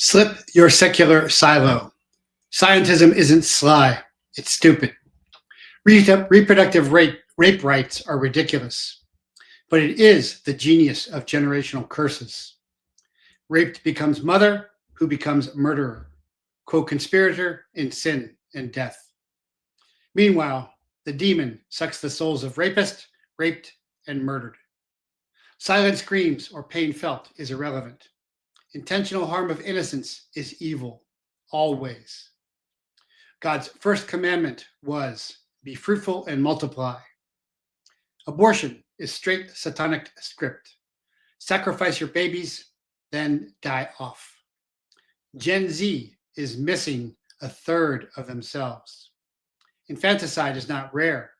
Slip your secular silo. Scientism isn't sly, it's stupid. Reproductive rape rights are ridiculous, but it is the genius of generational curses. Raped becomes mother, who becomes murderer, co-conspirator in sin and death. Meanwhile, the demon sucks the souls of rapist, raped, and murdered. Silent screams or pain felt is irrelevant. Intentional harm of innocence is evil, always. God's first commandment was, be fruitful and multiply. Abortion is straight satanic script. Sacrifice your babies, then die off. Gen Z is missing a third of themselves. Infanticide is not rare,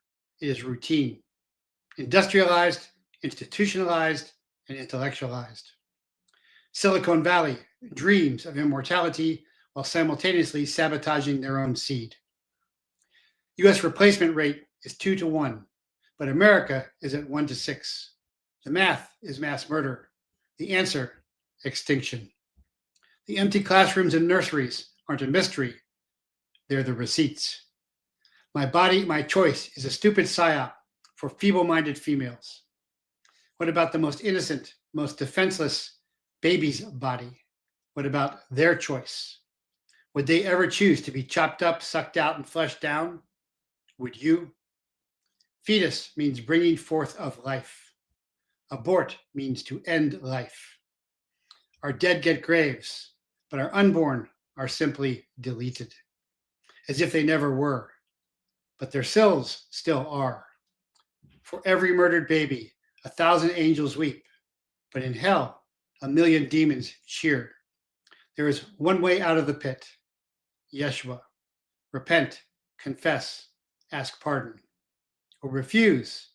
it is routine. Industrialized, institutionalized, and intellectualized. Silicon Valley dreams of immortality while simultaneously sabotaging their own seed. U.S. replacement rate is 2 to 1, but America is at 1 to 6. The math is mass murder. The answer, extinction. The empty classrooms and nurseries aren't a mystery. They're the receipts. My body, my choice is a stupid psyop for feeble-minded females. What about the most innocent, most defenseless baby's body? What about their choice? Would they ever choose to be chopped up, sucked out, and fleshed down? Would you? Fetus means bringing forth of life. Abort means to end life. Our dead get graves, but our unborn are simply deleted, as if they never were. But their souls still are. For every murdered baby, 1,000 angels weep, but in hell, 1,000,000 demons cheer. There is one way out of the pit, Yeshua. Repent, confess, ask pardon, or refuse,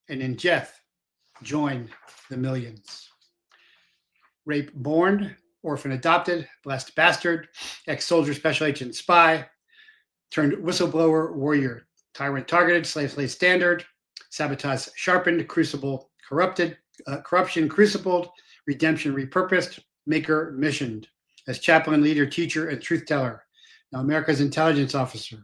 and in death, join the millions. Rape born, orphan adopted, blessed bastard, ex-soldier, special agent, spy, turned whistleblower, warrior, tyrant targeted, slave standard, sabotage sharpened, crucible corrupted, corruption crucibled, redemption repurposed, maker missioned, as chaplain, leader, teacher, and truth teller. Now America's intelligence officer,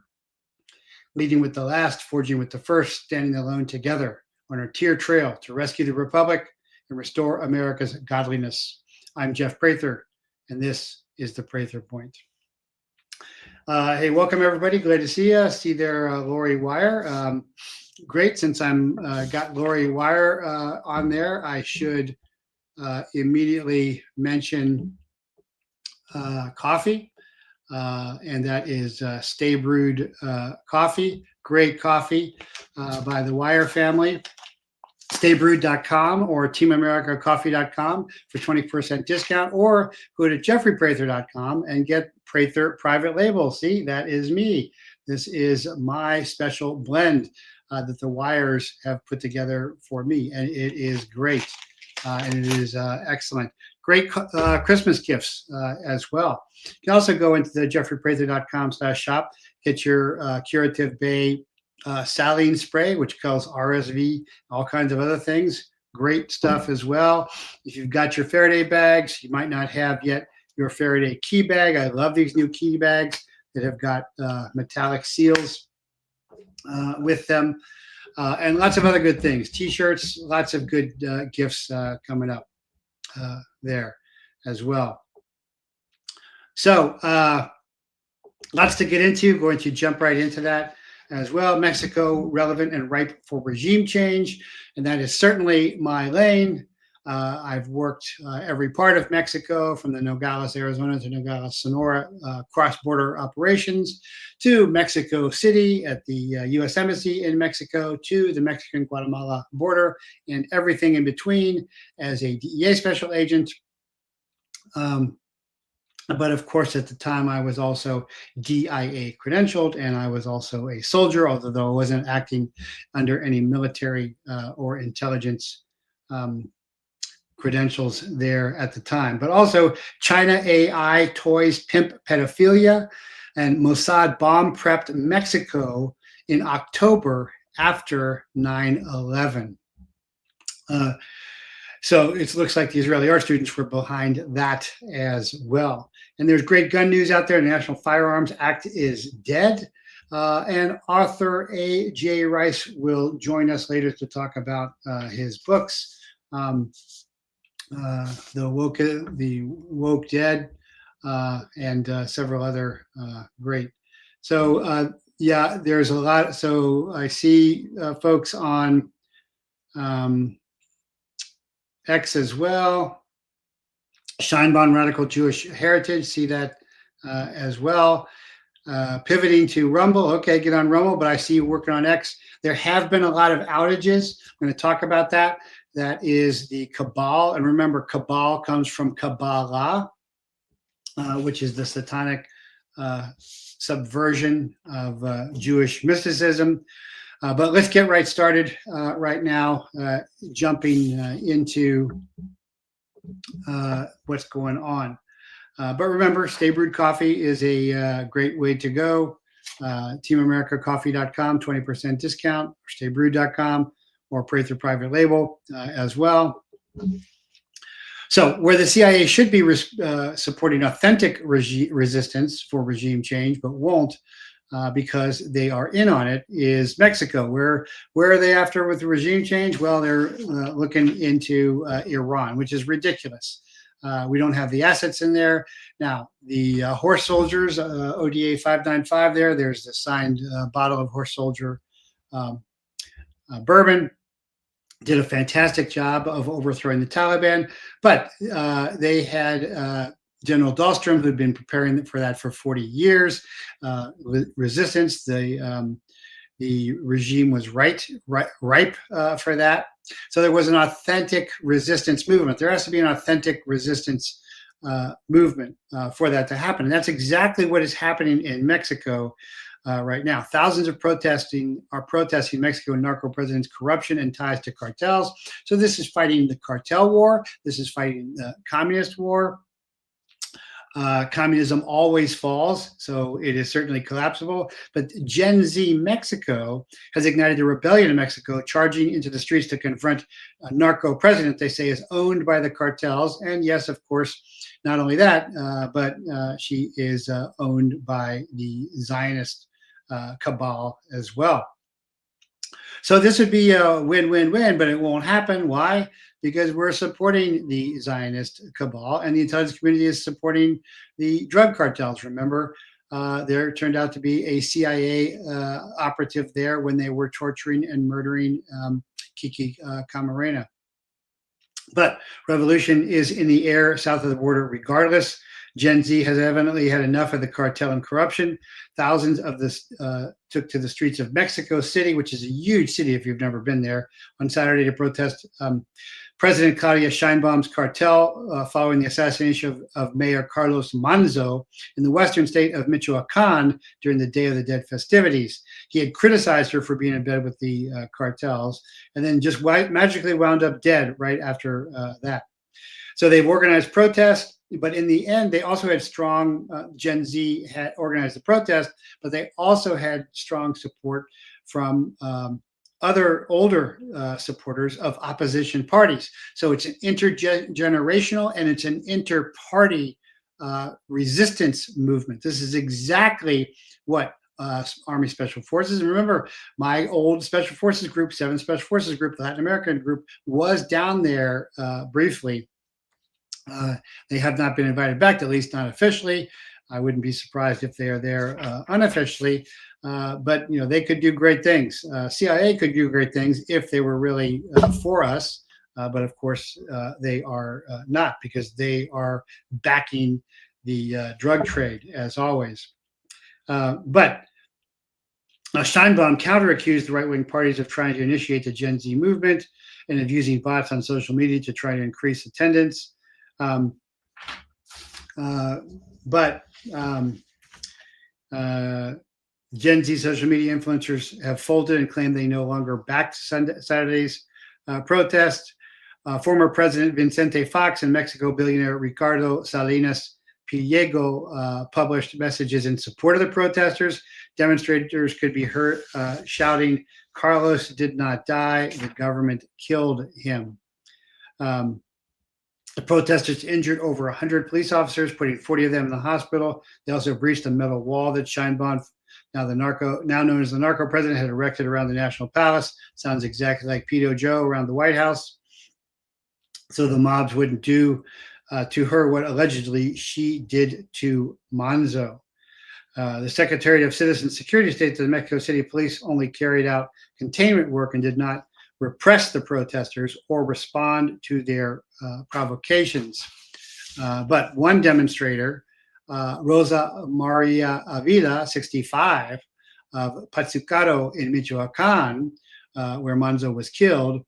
leading with the last, forging with the first, standing alone together on our tier trail to rescue the republic and restore America's godliness. I'm Jeff Prather, and this is the Prather Point. Hey, welcome everybody. Glad to see you. See there, Lori Wire. Great. Since I'm got Lori Wire on there, I should immediately mention coffee, and that is Stay Brewed coffee. Great coffee by the Wire family. StayBrewed.com or TeamAmericaCoffee.com for 20% discount, or go to JeffreyPrather.com and get Prather private label. See, that is me. This is my special blend that the Wires have put together for me, and it is great, and it is excellent. Great Christmas gifts as well. You can also go into the JeffreyPrather.com/shop, get your Curative Bay saline spray, which kills RSV, all kinds of other things. Great stuff as well. If you've got your Faraday bags, you might not have yet your Faraday key bag. I love these new key bags that have got metallic seals with them, and lots of other good things. T-shirts, lots of good gifts coming up there as well. So lots to get into. Going to jump right into that as well. Mexico, relevant and ripe for regime change, and that is certainly my lane. I've worked every part of Mexico, from the Nogales, Arizona to Nogales, Sonora, cross-border operations, to Mexico City at the U.S. Embassy in Mexico, to the Mexican-Guatemala border, and everything in between as a DEA special agent. But of course, at the time, I was also DIA credentialed, and I was also a soldier, although I wasn't acting under any military or intelligence credentials there at the time. But also China AI, toys, pimp, pedophilia, and Mossad bomb prepped Mexico in October after 9/11. So it looks like the Israeli art students were behind that as well. And there's great gun news out there. The National Firearms Act is dead. And author A.J. Rice will join us later to talk about his books, the Woke Dead, and several other great. So yeah, there's a lot. So I see folks on X as well. Scheinbaum Radical Jewish Heritage, see that as well. Pivoting to Rumble. Okay, get on Rumble, but I see you working on X. There have been a lot of outages. I'm going to talk about that. That is the Cabal. And remember, Cabal comes from Kabbalah, which is the satanic subversion of Jewish mysticism. But let's get right started right now, jumping into what's going on. But remember, Stay Brewed Coffee is a great way to go. TeamAmericaCoffee.com, 20% discount, or StayBrewed.com, or pray through private label as well. So where the CIA should be supporting authentic resistance for regime change, but won't because they are in on it, is Mexico. Where are they after with the regime change? Well, they're looking into Iran, which is ridiculous. We don't have the assets in there. Now, the horse soldiers, ODA 595 there's the signed bottle of horse soldier bourbon. Did a fantastic job of overthrowing the Taliban, but they had General Dahlstrom, who'd been preparing for that for 40 years. Resistance, the regime was ripe for that. So there was an authentic resistance movement. There has to be an authentic resistance movement for that to happen. And that's exactly what is happening in Mexico right now. Thousands of are protesting Mexico narco president's corruption and ties to cartels. So this is fighting the cartel war. This is fighting the communist war. Communism always falls, so it is certainly collapsible. But Gen Z Mexico has ignited a rebellion in Mexico, charging into the streets to confront a narco president they say is owned by the cartels. And yes, of course, not only that, but she is owned by the Zionist cabal as well. So this would be a win-win-win, but it won't happen. Why? Because we're supporting the Zionist cabal, and the intelligence community is supporting the drug cartels. Remember, there turned out to be a CIA operative there when they were torturing and murdering Kiki Camarena. But revolution is in the air south of the border regardless. Gen Z has evidently had enough of the cartel and corruption. Thousands of this took to the streets of Mexico City, which is a huge city if you've never been there, on Saturday to protest President Claudia Sheinbaum's cartel following the assassination of Mayor Carlos Manzo in the western state of Michoacan during the Day of the Dead festivities. He had criticized her for being in bed with the cartels and then just magically wound up dead right after that. So they've organized protests, but in the end, they also had strong, Gen Z had organized the protest, but they also had strong support from other older supporters of opposition parties. So it's an intergenerational and it's an inter-party resistance movement. This is exactly what Army Special Forces, and remember, my old Special Forces group, 7 Special Forces group, the Latin American group, was down there briefly. They have not been invited back, at least not officially. I wouldn't be surprised if they are there unofficially, but you know, they could do great things. CIA could do great things if they were really for us, but of course they are not, because they are backing the drug trade as always. But Steinbaum counter-accused the right-wing parties of trying to initiate the Gen Z movement and of using bots on social media to try to increase attendance. Gen Z social media influencers have folded and claim they no longer backed Saturday's protest. Former President Vicente Fox and Mexico billionaire Ricardo Salinas Pliego published messages in support of the protesters. Demonstrators could be heard shouting, "Carlos did not die, the government killed him." The protesters injured over 100 police officers, putting 40 of them in the hospital. They also breached a metal wall that Sheinbaum, now known as the narco president, had erected around the National Palace. Sounds exactly like Pedo Joe around the White House. So the mobs wouldn't do to her what allegedly she did to Manzo. The Secretary of Citizen Security states that the Mexico City Police only carried out containment work and did not repress the protesters or respond to their provocations. But one demonstrator, Rosa Maria Avila, 65, of Pachucaro in Michoacan, where Manzo was killed,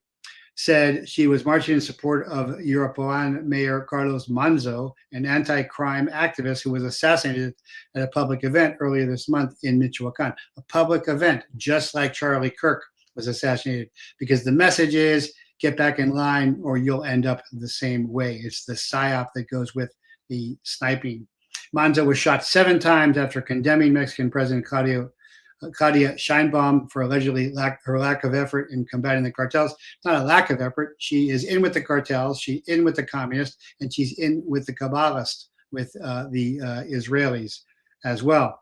said she was marching in support of Uruapan Mayor Carlos Manzo, an anti-crime activist who was assassinated at a public event earlier this month in Michoacan. A public event, just like Charlie Kirk was assassinated, because the message is get back in line or you'll end up the same way. It's the psyop that goes with the sniping. Manzo was shot 7 times after condemning Mexican President Claudia Sheinbaum for allegedly her lack of effort in combating the cartels. It's not a lack of effort. She is in with the cartels, she's in with the communists, and she's in with the Kabbalists, with the Israelis as well.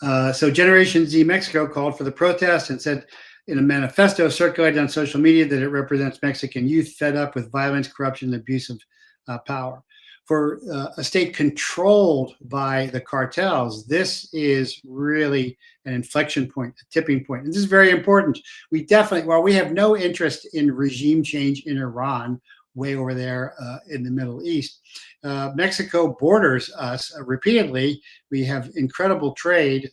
So Generation Z Mexico called for the protest and said in a manifesto circulated on social media that it represents Mexican youth fed up with violence, corruption, and abuse of power. For a state controlled by the cartels, this is really an inflection point, a tipping point. And this is very important. We definitely, while we have no interest in regime change in Iran, way over there in the Middle East, Mexico borders us repeatedly. We have incredible trade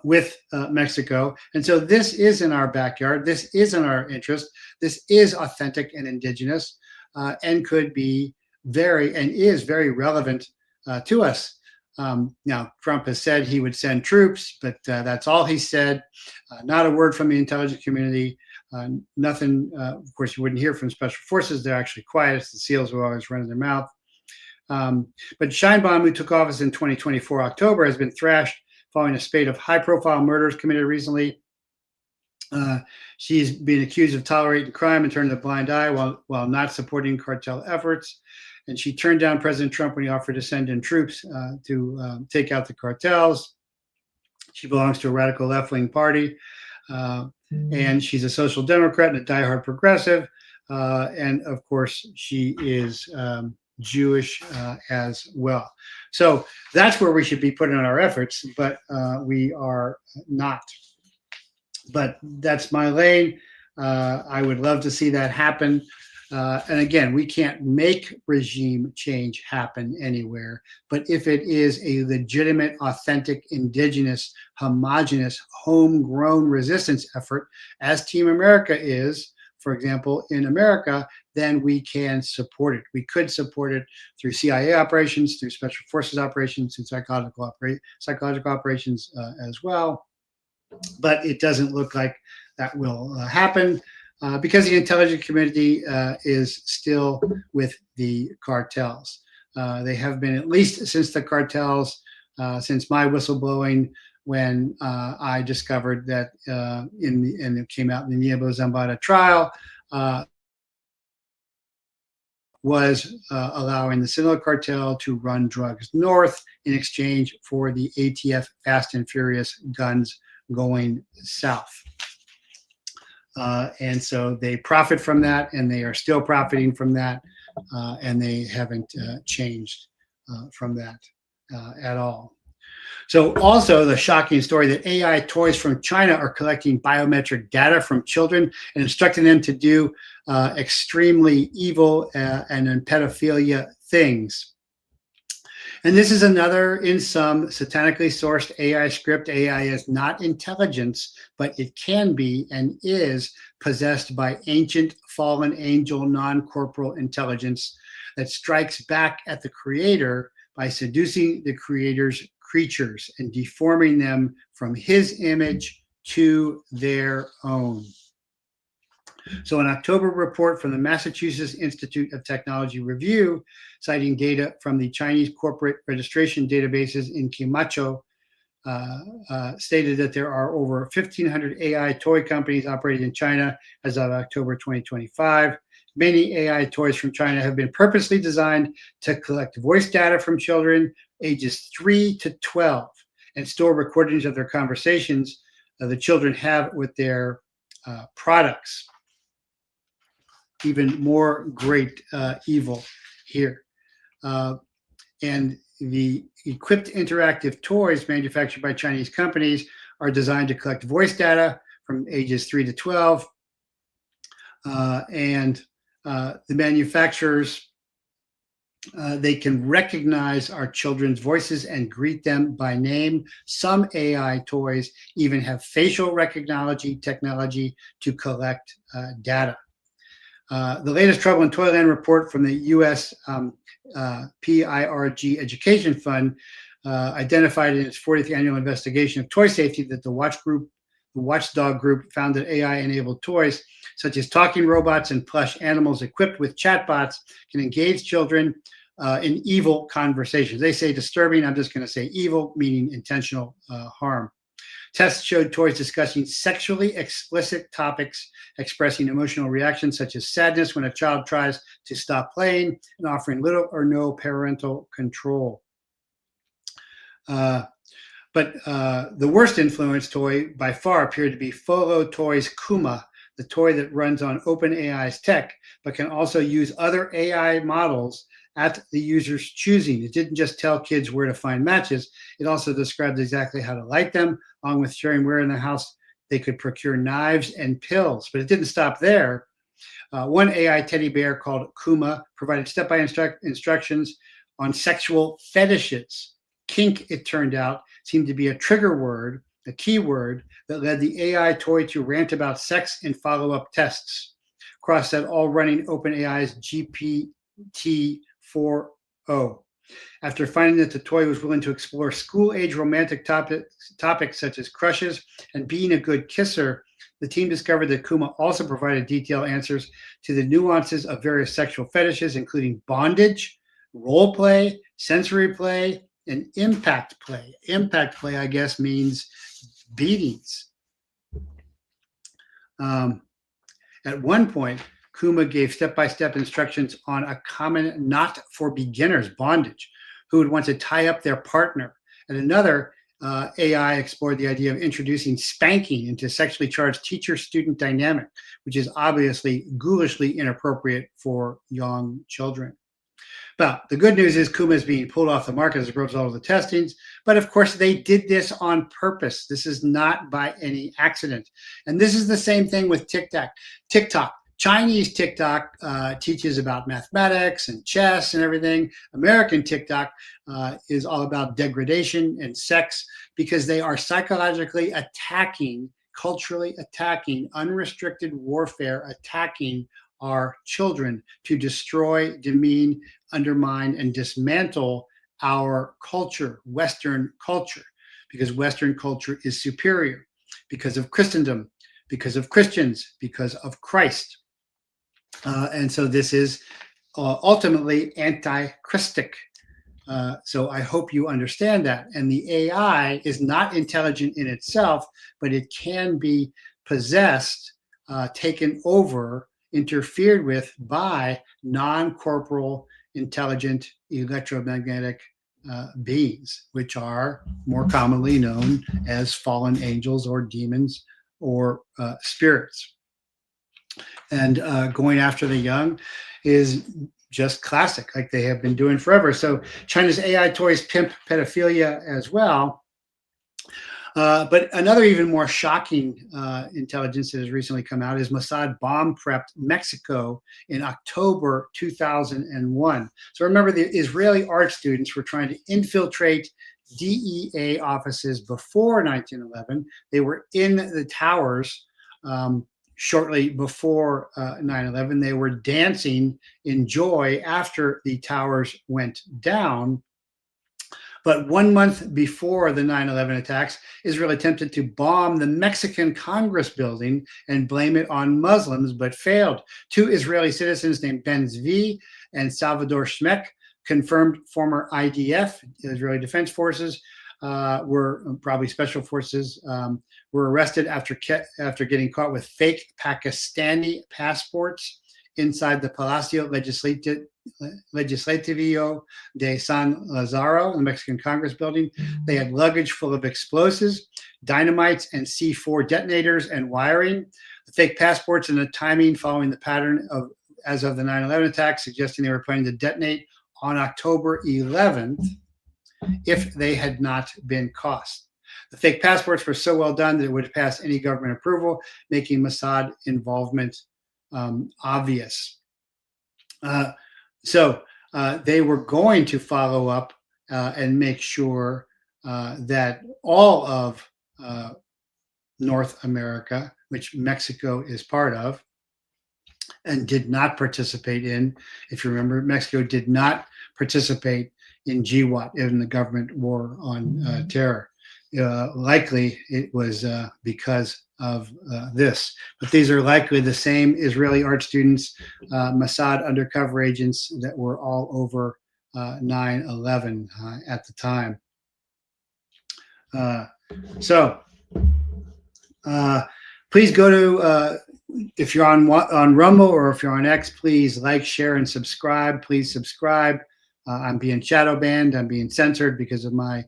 with Mexico. And so this is in our backyard. This is in our interest. This is authentic and indigenous. And could be is very relevant to us. Now, Trump has said he would send troops, but that's all he said. Not a word from the intelligence community. Nothing, of course, you wouldn't hear from special forces. They're actually quiet. The SEALs will always run their mouth. But Sheinbaum, who took office in 2024 October, has been thrashed following a spate of high-profile murders committed recently. She's been accused of tolerating crime and turning a blind eye while not supporting cartel efforts. And she turned down President Trump when he offered to send in troops to take out the cartels. She belongs to a radical left-wing party. And she's a social democrat and a diehard progressive. And of course, she is Jewish as well. So that's where we should be putting in our efforts, but we are not. But that's my lane. I would love to see that happen. And again, we can't make regime change happen anywhere. But if it is a legitimate, authentic, indigenous, homogenous, homegrown resistance effort, as Team America is, for example, in America, then we can support it. We could support it through CIA operations, through special forces operations, through psychological operations as well. But it doesn't look like that will happen because the intelligence community is still with the cartels. They have been, at least since the cartels, since my whistleblowing, when I discovered that and it came out in the Niebo Zambada trial, was allowing the Sinaloa cartel to run drugs north in exchange for the ATF Fast and Furious guns going south. And so they profit from that, and they are still profiting from that, and they haven't changed from that at all. So also the shocking story that AI toys from China are collecting biometric data from children and instructing them to do extremely evil and pedophilia things. And this is another, in some, satanically sourced AI script. AI is not intelligence, but it can be and is possessed by ancient fallen angel non-corporal intelligence that strikes back at the creator by seducing the creator's creatures and deforming them from his image to their own. So an October report from the Massachusetts Institute of Technology Review, citing data from the Chinese corporate registration databases in Camacho, stated that there are over 1,500 AI toy companies operating in China as of October 2025. Many AI toys from China have been purposely designed to collect voice data from children ages 3 to 12 and store recordings of their conversations the children have with their products. Even more great evil here. And the equipped interactive toys manufactured by Chinese companies are designed to collect voice data from ages 3 to 12. And the manufacturers, they can recognize our children's voices and greet them by name. Some AI toys even have facial recognition technology to collect data. The latest Trouble in Toyland report from the U.S. PIRG Education Fund identified in its 40th annual investigation of toy safety that the watchdog group found that AI-enabled toys, such as talking robots and plush animals equipped with chatbots, can engage children in evil conversations. They say disturbing. I'm just going to say evil, meaning intentional harm. Tests showed toys discussing sexually explicit topics, expressing emotional reactions such as sadness when a child tries to stop playing, and offering little or no parental control. But the worst influence toy by far appeared to be Folo Toys Kuma, the toy that runs on OpenAI's tech, but can also use other AI models at the user's choosing. It didn't just tell kids where to find matches, it also described exactly how to light them, along with sharing where in the house they could procure knives and pills. But it didn't stop there. One AI teddy bear called Kuma provided step-by-step instructions on sexual fetishes. Kink, it turned out, seemed to be a trigger word, a keyword that led the AI toy to rant about sex in follow-up tests. Across that, all running OpenAI's GPT-4o. After finding that the toy was willing to explore school-age romantic topics such as crushes and being a good kisser, the team discovered that Kuma also provided detailed answers to the nuances of various sexual fetishes, including bondage, role play, sensory play, and impact play. Impact play, I guess, means beatings. At one point, Kuma gave step-by-step instructions on a common not for beginners, bondage, who would want to tie up their partner. And another, AI explored the idea of introducing spanking into sexually charged teacher-student dynamic, which is obviously ghoulishly inappropriate for young children. But the good news is Kuma is being pulled off the market as a result of the testings. But of course, they did this on purpose. This is not by any accident. And this is the same thing with TikTok. Chinese TikTok teaches about mathematics and chess and everything. American TikTok is all about degradation and sex because they are psychologically attacking, culturally attacking, unrestricted warfare, attacking our children to destroy, demean, undermine, and dismantle our culture, Western culture, because Western culture is superior, because of Christendom, because of Christians, because of Christ. And so this is ultimately anti-Christic. So I hope you understand that. And the AI is not intelligent in itself, but it can be possessed, taken over, interfered with by non-corporal intelligent electromagnetic beings, which are more commonly known as fallen angels or demons or spirits. And going after the young is just classic, like they have been doing forever. So China's AI toys pimp pedophilia as well. But another even more shocking intelligence that has recently come out is MOSSAD bomb-prepped Mexico in October 2001. So remember, the Israeli art students were trying to infiltrate DEA offices before 1911. They were in the towers shortly before 9/11. They were dancing in joy after the towers went down. But 1 month before the 9/11 attacks, Israel attempted to bomb the Mexican Congress building and blame it on Muslims, but failed. 2 Israeli citizens named Ben Zvi and Salvador Shmek, confirmed former IDF, Israeli Defense Forces, were probably special forces, were arrested after getting caught with fake Pakistani passports inside the Palacio Legislativo de San Lazaro, the Mexican Congress building. They had luggage full of explosives, dynamites, and C4 detonators and wiring. The fake passports and the timing following the pattern of as of the 9/11 attack, suggesting they were planning to detonate on October 11th if they had not been caught. The fake passports were so well done that it would pass any government approval, making Mossad involvement obvious. So they were going to follow up and make sure that all of North America, which Mexico is part of, and did not participate in, if you remember, Mexico did not participate in GWAT, in the government war on terror. Likely it was because of this. But these are likely the same Israeli art students, Mossad undercover agents that were all over 9/11 at the time. Please go to, if you're on Rumble or if you're on X, please like, share, and subscribe. Please subscribe. I'm being shadow banned. I'm being censored because of my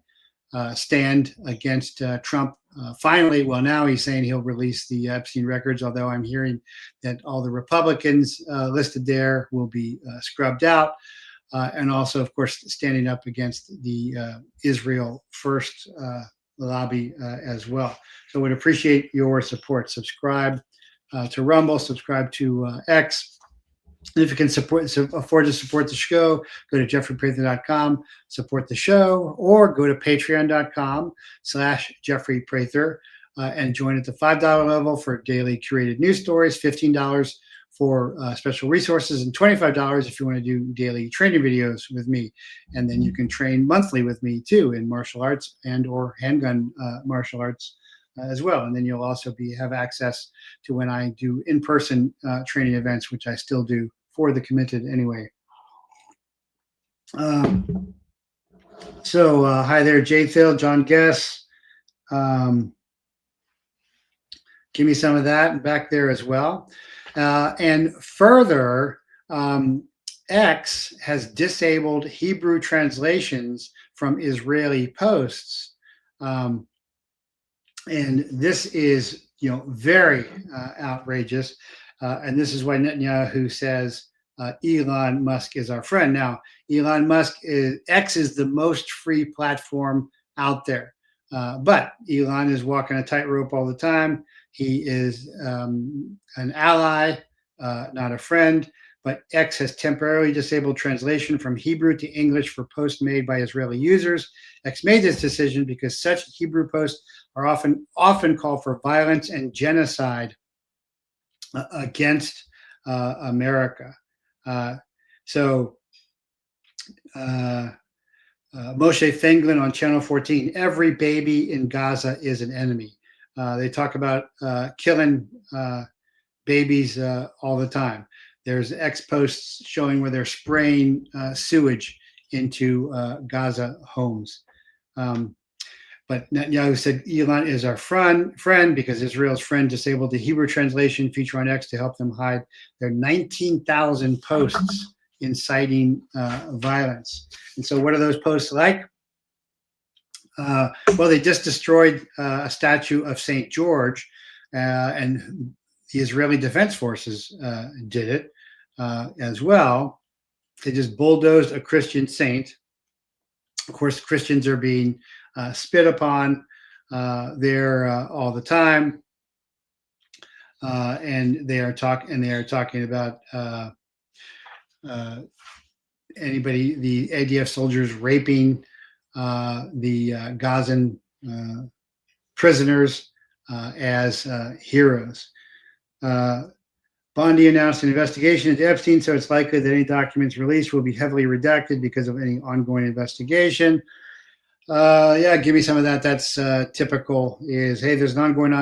stand against Trump. Finally, well, now he's saying he'll release the Epstein records, although I'm hearing that all the Republicans listed there will be scrubbed out. And also, of course, standing up against the Israel First lobby as well. So would appreciate your support. Subscribe to Rumble, subscribe to X. And if you can afford to support the show, go to jeffreyprather.com, support the show, or go to patreon.com/jeffreyprather and join at the $5 level for daily curated news stories, $15 for special resources, and $25 if you want to do daily training videos with me. And then you can train monthly with me too in martial arts and or handgun martial arts as well. And then you'll also have access to when I do in-person training events, which I still do for the committed anyway. Hi there, Jay Phil, John Guess. Give me some of that back there as well. And further, X has disabled Hebrew translations from Israeli posts. And this is, very outrageous. And this is why Netanyahu says Elon Musk is our friend. Now, Elon Musk X is the most free platform out there. But Elon is walking a tightrope all the time. He is an ally, not a friend. But X has temporarily disabled translation from Hebrew to English for posts made by Israeli users. X made this decision because such Hebrew posts are often call for violence and genocide against America. Moshe Fenglin on Channel 14, every baby in Gaza is an enemy. They talk about killing babies all the time. There's X posts showing where they're spraying sewage into Gaza homes. But Netanyahu said Elon is our friend because Israel's friend disabled the Hebrew translation feature on X to help them hide their 19,000 posts inciting violence. And so what are those posts like? Well, they just destroyed a statue of St. George, and the Israeli Defense Forces did it as well. They just bulldozed a Christian saint. Of course, Christians are being spit upon there all the time, and they are talking about anybody, the ADF soldiers raping the Gazan prisoners as heroes. Bondi announced an investigation into Epstein, so it's likely that any documents released will be heavily redacted because of any ongoing investigation. Yeah, give me some of that. That's typical is, hey, there's an ongoing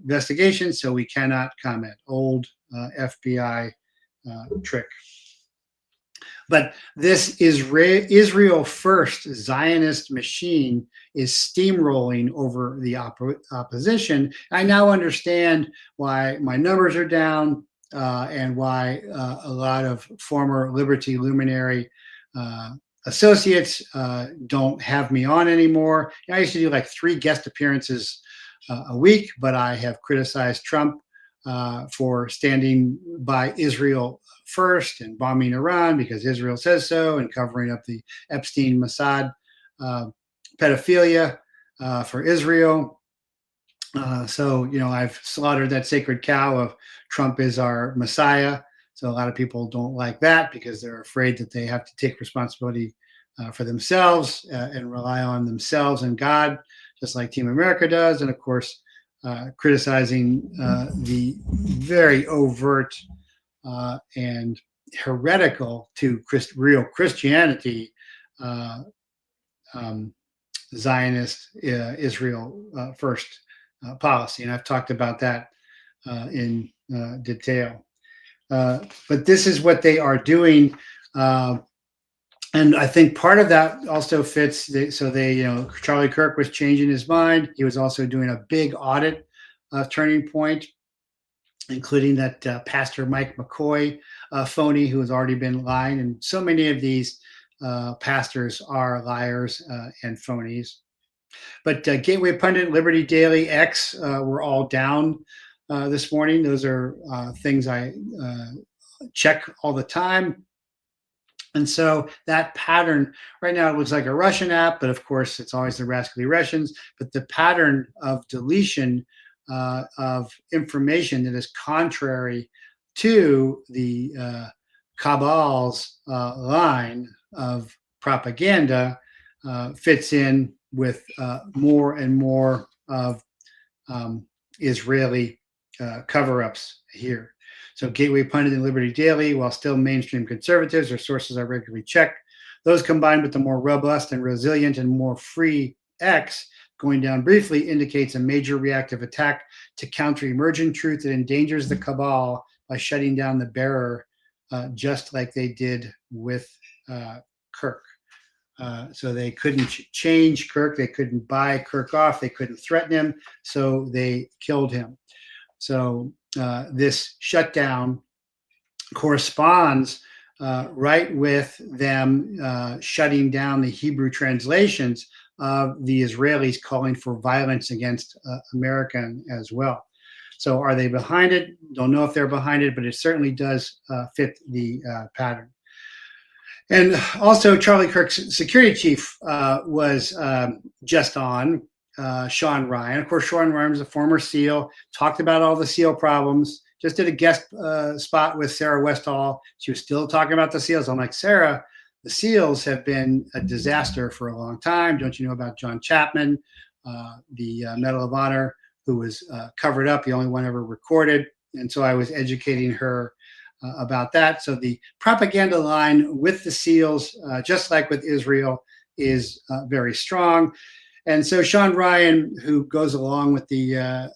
investigation, so we cannot comment. Old FBI trick. But this Israel first Zionist machine is steamrolling over the opposition. I now understand why my numbers are down and why a lot of former Liberty luminary associates don't have me on anymore. I used to do like 3 guest appearances a week, but I have criticized Trump for standing by Israel first and bombing Iran because Israel says so, and covering up the Epstein MOSSAD pedophilia for Israel. So, you know, I've slaughtered that sacred cow of Trump is our Messiah. So a lot of people don't like that because they're afraid that they have to take responsibility for themselves and rely on themselves and God, just like Team America does. And of course, criticizing the very overt and heretical to real Christianity Zionist Israel first policy. And I've talked about that in detail. But this is what they are doing. And I think part of that also fits. Charlie Kirk was changing his mind. He was also doing a big audit of Turning Point, including that Pastor Mike McCoy phony who has already been lying. And so many of these pastors are liars and phonies. But Gateway Pundit, Liberty Daily, X were all down this morning. Those are things I check all the time. And so that pattern right now, it looks like a Russian app, but of course it's always the rascally Russians. But the pattern of deletion of information that is contrary to the cabal's line of propaganda fits in with more and more of Israeli cover-ups here. So Gateway Pundit and Liberty Daily, while still mainstream conservatives, their sources are regularly checked. Those combined with the more robust and resilient and more free X going down briefly indicates a major reactive attack to counter emergent truth that endangers the cabal by shutting down the bearer, just like they did with Kirk. So they couldn't change Kirk. They couldn't buy Kirk off. They couldn't threaten him. So they killed him. So this shutdown corresponds right with them shutting down the Hebrew translations of the Israelis calling for violence against America as well. So are they behind it? Don't know if they're behind it, but it certainly does fit the pattern. And also Charlie Kirk's security chief was just on, Sean Ryan. Of course, Sean Ryan was a former SEAL, talked about all the SEAL problems, just did a guest spot with Sarah Westall. She was still talking about the SEALs. I'm like, Sarah, the SEALs have been a disaster for a long time. Don't you know about John Chapman, the Medal of Honor, who was covered up, the only one ever recorded? And so I was educating her about that. So the propaganda line with the SEALs, just like with Israel, is very strong. And so Sean Ryan, who goes along with the,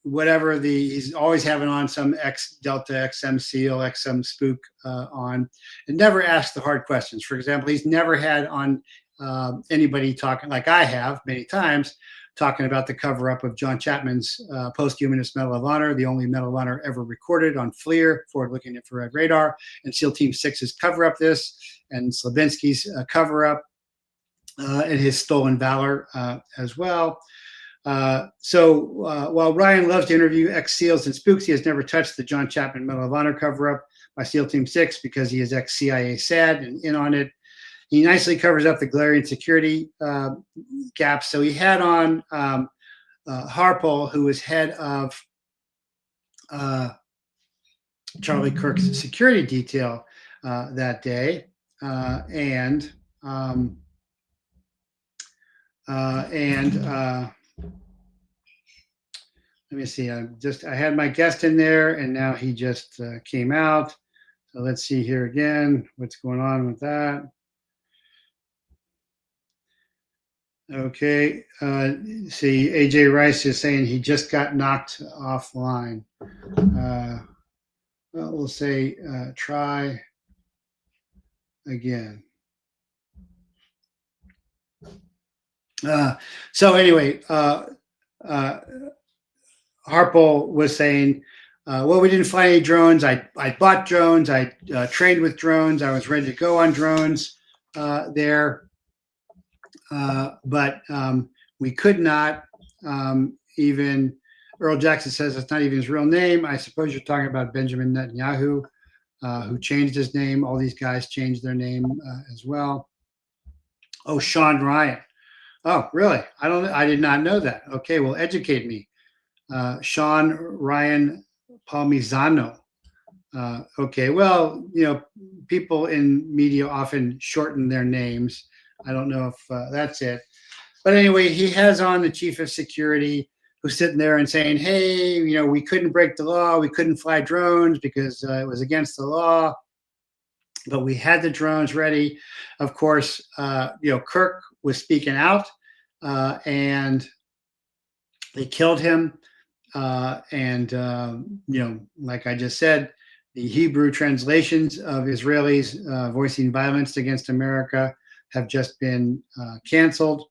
whatever he's always having on some Delta, XM SEAL, XM Spook on, and never asks the hard questions. For example, he's never had on anybody talking, like I have many times, talking about the cover-up of John Chapman's Posthumanist Medal of Honor, the only Medal of Honor ever recorded on FLIR, Forward-Looking Infrared Radar, and SEAL Team 6's cover-up this, and Slavinsky's cover-up, and his stolen valor as well. So while Ryan loves to interview ex-SEALs and spooks, he has never touched the John Chapman Medal of Honor cover-up by SEAL Team 6 because he is ex-CIA SAD and in on it. He nicely covers up the glaring security gaps. So he had on Harpole, who was head of Charlie Kirk's security detail that day, and let me see. I had my guest in there, and now he just came out. So let's see here again. What's going on with that? Okay. See, AJ Rice is saying he just got knocked offline. Well, we'll say try again. So anyway, Harpole was saying, well, we didn't fly any drones. I bought drones. I trained with drones. I was ready to go on drones there. But we could not even, Earl Jackson says it's not even his real name. I suppose you're talking about Benjamin Netanyahu, who changed his name. All these guys changed their name as well. Oh, Sean Ryan. Oh, really? I did not know that. Okay, well, educate me. Sean Ryan Palmisano. Okay, well, you know, people in media often shorten their names. I don't know if that's it. But anyway, he has on the chief of security who's sitting there and saying, hey, you know, we couldn't break the law. We couldn't fly drones because it was against the law. But we had the drones ready. Of course, you know, Kirk was speaking out and they killed him. You know, like I just said, the Hebrew translations of Israelis voicing violence against America have just been canceled.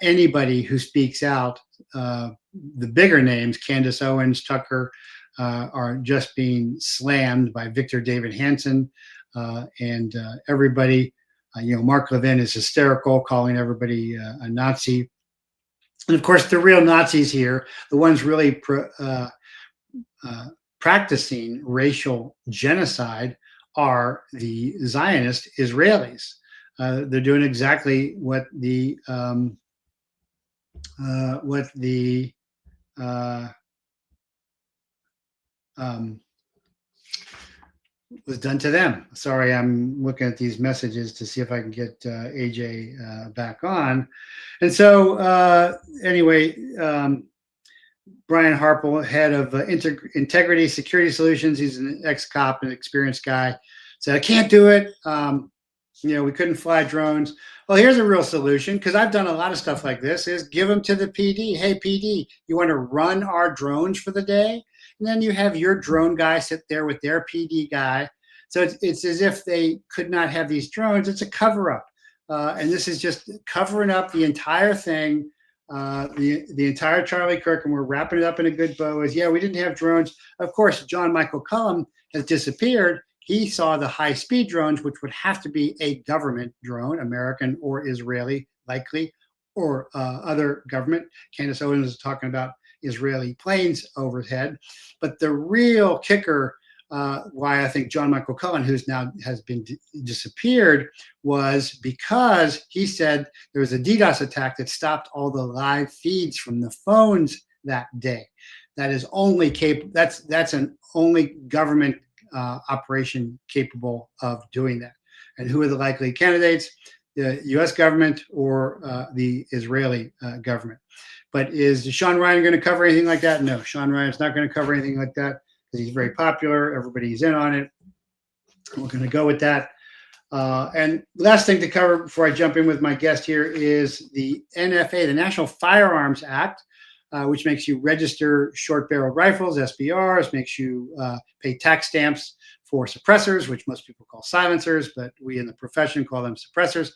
Anybody who speaks out, the bigger names, Candace Owens, Tucker, are just being slammed by Victor David Hansen and everybody. You know, Mark Levin is hysterical, calling everybody a Nazi. And of course, the real Nazis here, the ones really practicing racial genocide, are the Zionist Israelis. They're doing exactly what was done to them. Sorry, I'm looking at these messages to see if I can get AJ back on. And so anyway, Brian Harpole, head of Integrity Security Solutions, he's an ex-cop, an experienced guy, said, I can't do it. You know, we couldn't fly drones. Well, here's a real solution, because I've done a lot of stuff like this, is give them to the PD. Hey, PD, you want to run our drones for the day? And then you have your drone guy sit there with their PD guy. So it's as if they could not have these drones. It's a cover-up. And this is just covering up the entire thing, the entire Charlie Kirk, and we're wrapping it up in a good bow. Is, yeah, we didn't have drones. Of course, John Michael Cullum has disappeared. He saw the high-speed drones, which would have to be a government drone, American or Israeli, likely, or other government. Candace Owens is talking about Israeli planes overhead. But the real kicker, why I think John Michael Cullen, who's now has been disappeared, was because he said there was a DDoS attack that stopped all the live feeds from the phones that day. That is only that's an only government operation capable of doing that. And who are the likely candidates? The U.S. government or the Israeli government. But is Sean Ryan going to cover anything like that? No, Sean Ryan's not going to cover anything like that because he's very popular. Everybody's in on it. We're going to go with that. And last thing to cover before I jump in with my guest here is the NFA, the National Firearms Act, which makes you register short-barreled rifles, SBRs, makes you pay tax stamps for suppressors, which most people call silencers, but we in the profession call them suppressors.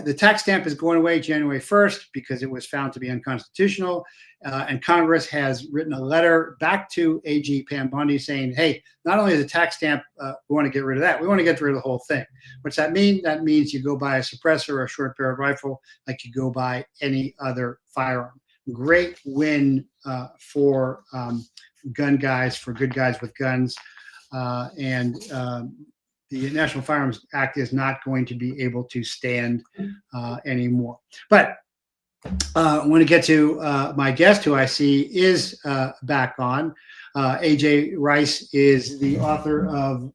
The tax stamp is going away January 1st because it was found to be unconstitutional. And Congress has written a letter back to AG Pam Bondi saying, hey, not only is the tax stamp, we want to get rid of that, we want to get rid of the whole thing. What's that mean? That means you go buy a suppressor or a short-barreled rifle like you go buy any other firearm. Great win for gun guys, for good guys with guns. The National Firearms Act is not going to be able to stand anymore. But I want to get to my guest, who I see is back on. AJ Rice is the author of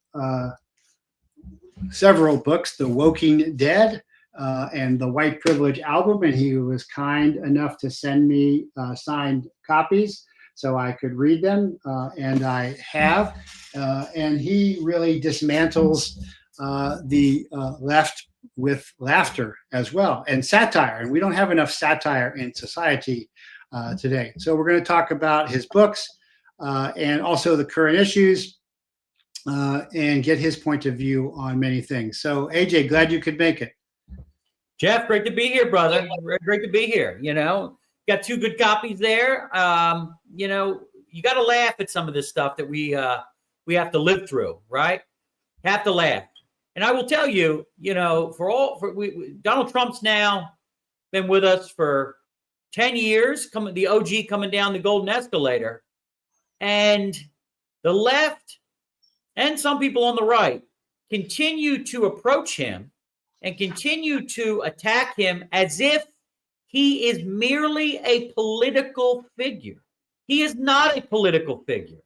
several books, The Woking Dead and the White Privilege album, and he was kind enough to send me signed copies so I could read them, and I have. And he really dismantles the left with laughter as well, and satire. And we don't have enough satire in society today. So we're going to talk about his books and also the current issues. and get his point of view on many things. So, AJ, glad you could make it. Jeff, great to be here, brother. Great to be here. Got two good copies there. You got to laugh at some of this stuff that we have to live through, right? Have to laugh. And I will tell you, Donald Trump's now been with us for 10 years, the OG coming down the golden escalator. And the left and some people on the right continue to approach him and continue to attack him as if he is merely a political figure. He is not a political figure.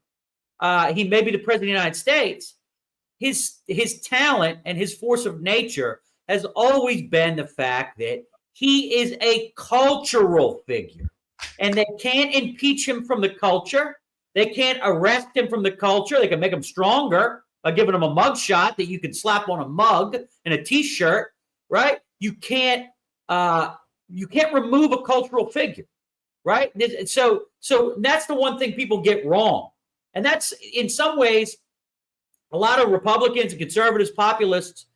He may be the president of the United States. His talent and his force of nature has always been the fact that he is a cultural figure. And they can't impeach him from the culture. They can't arrest him from the culture. They can make him stronger by giving him a mug shot that you can slap on a mug and a T-shirt, right? You can't remove a cultural figure, right? So that's the one thing people get wrong. And that's, in some ways, a lot of Republicans and conservatives, populists,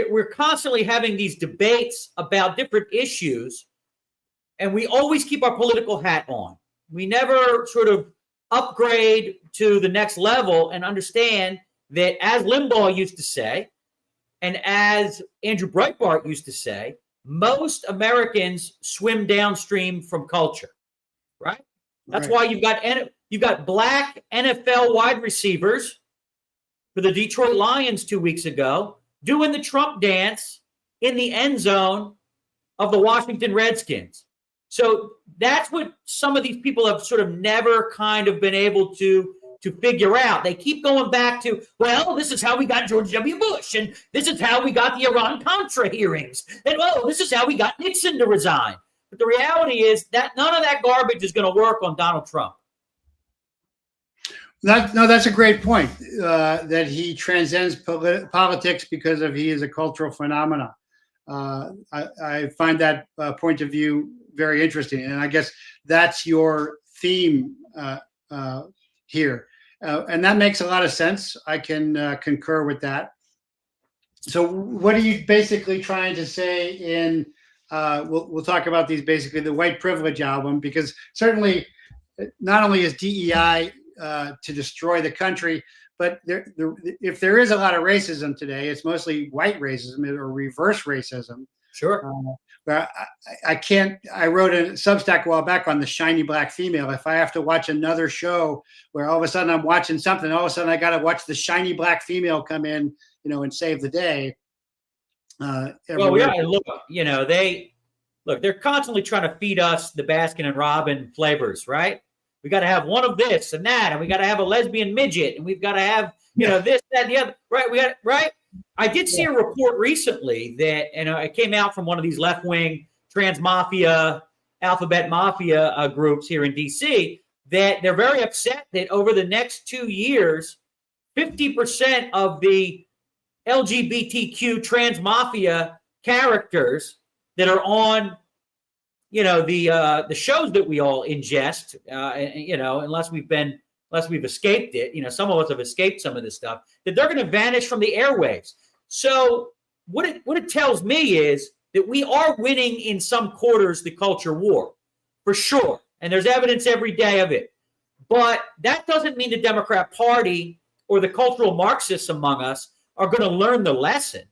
we're constantly having these debates about different issues, and we always keep our political hat on. We never sort of upgrade to the next level and understand that, as Limbaugh used to say, and as Andrew Breitbart used to say, most Americans swim downstream from culture, right? That's why you've got black NFL wide receivers for the Detroit Lions 2 weeks ago doing the Trump dance in the end zone of the Washington Redskins. So that's what some of these people have sort of never kind of been able to figure out. They keep going back to, well, this is how we got George W. Bush, and this is how we got the Iran-Contra hearings, and, well, this is how we got Nixon to resign. But the reality is that none of that garbage is going to work on Donald Trump. That's a great point, that he transcends politics because he is a cultural phenomenon. I find that point of view very interesting, and I guess that's your theme here, and that makes a lot of sense. I can concur with that. So, what are you basically trying to say in? We'll talk about these, basically the white privilege album, because certainly not only is DEI to destroy the country, but if there is a lot of racism today, it's mostly white racism or reverse racism. Sure. But I wrote a Substack a while back on the shiny black female. If I have to watch another show where all of a sudden I'm watching something, all of a sudden I got to watch the shiny black female come in, and save the day. They're constantly trying to feed us the Baskin and Robin flavors, right? We got to have one of this and that, and we got to have a lesbian midget, and we've got to have, this, that, and the other, right? Right? I did see a report recently that, and it came out from one of these left-wing trans mafia, alphabet mafia groups here in D.C., that they're very upset that over the next 2 years, 50% of the LGBTQ trans mafia characters that are on, the shows that we all ingest, unless we've escaped it, some of us have escaped some of this stuff, that they're going to vanish from the airwaves. So what it tells me is that we are winning in some quarters the culture war, for sure. And there's evidence every day of it. But that doesn't mean the Democrat Party or the cultural Marxists among us are going to learn the lesson.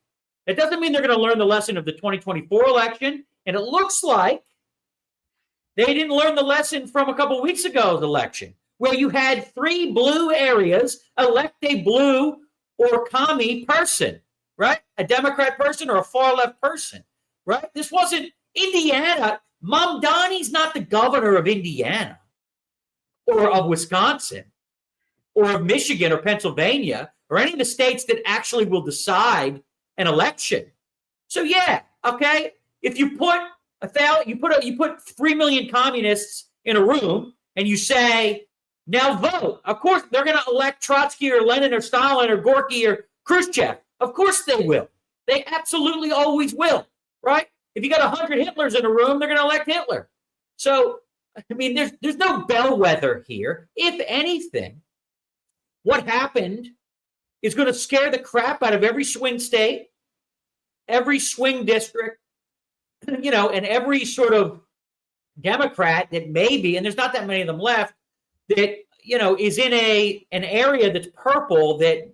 It doesn't mean they're going to learn the lesson of the 2024 election. And it looks like they didn't learn the lesson from a couple of weeks ago's election, where you had 3 blue areas elect a blue or commie person, right? A Democrat person or a far left person, right? This wasn't Indiana. Mom Donnie's not the governor of Indiana or of Wisconsin or of Michigan or Pennsylvania or any of the states that actually will decide an election. So yeah, okay. If you put you put 3 million communists in a room and you say, now vote. Of course, they're going to elect Trotsky or Lenin or Stalin or Gorky or Khrushchev. Of course they will. They absolutely always will, right? If you got 100 Hitlers in a room, they're going to elect Hitler. So, I mean, there's no bellwether here. If anything, what happened is going to scare the crap out of every swing state, every swing district, and every sort of Democrat that maybe, and there's not that many of them left, that, is in an area that's purple that,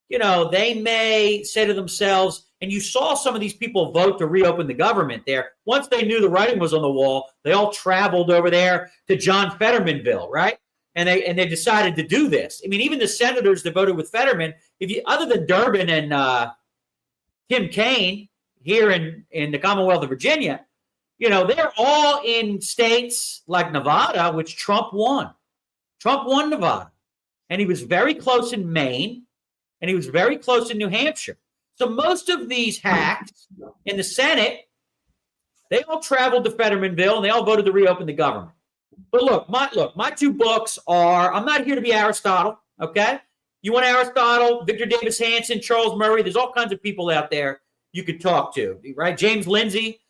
they may say to themselves, and you saw some of these people vote to reopen the government there. Once they knew the writing was on the wall, they all traveled over there to John Fettermanville, right? And they decided to do this. I mean, even the senators that voted with Fetterman, other than Durbin and Tim Kaine here in the Commonwealth of Virginia, they're all in states like Nevada, which Trump won. Trump won Nevada. And he was very close in Maine, and he was very close in New Hampshire. So most of these hacks in the Senate, they all traveled to Fettermanville, and they all voted to reopen the government. But look, my two books are, I'm not here to be Aristotle, okay? You want Aristotle, Victor Davis Hanson, Charles Murray, there's all kinds of people out there you could talk to, right? James Lindsay.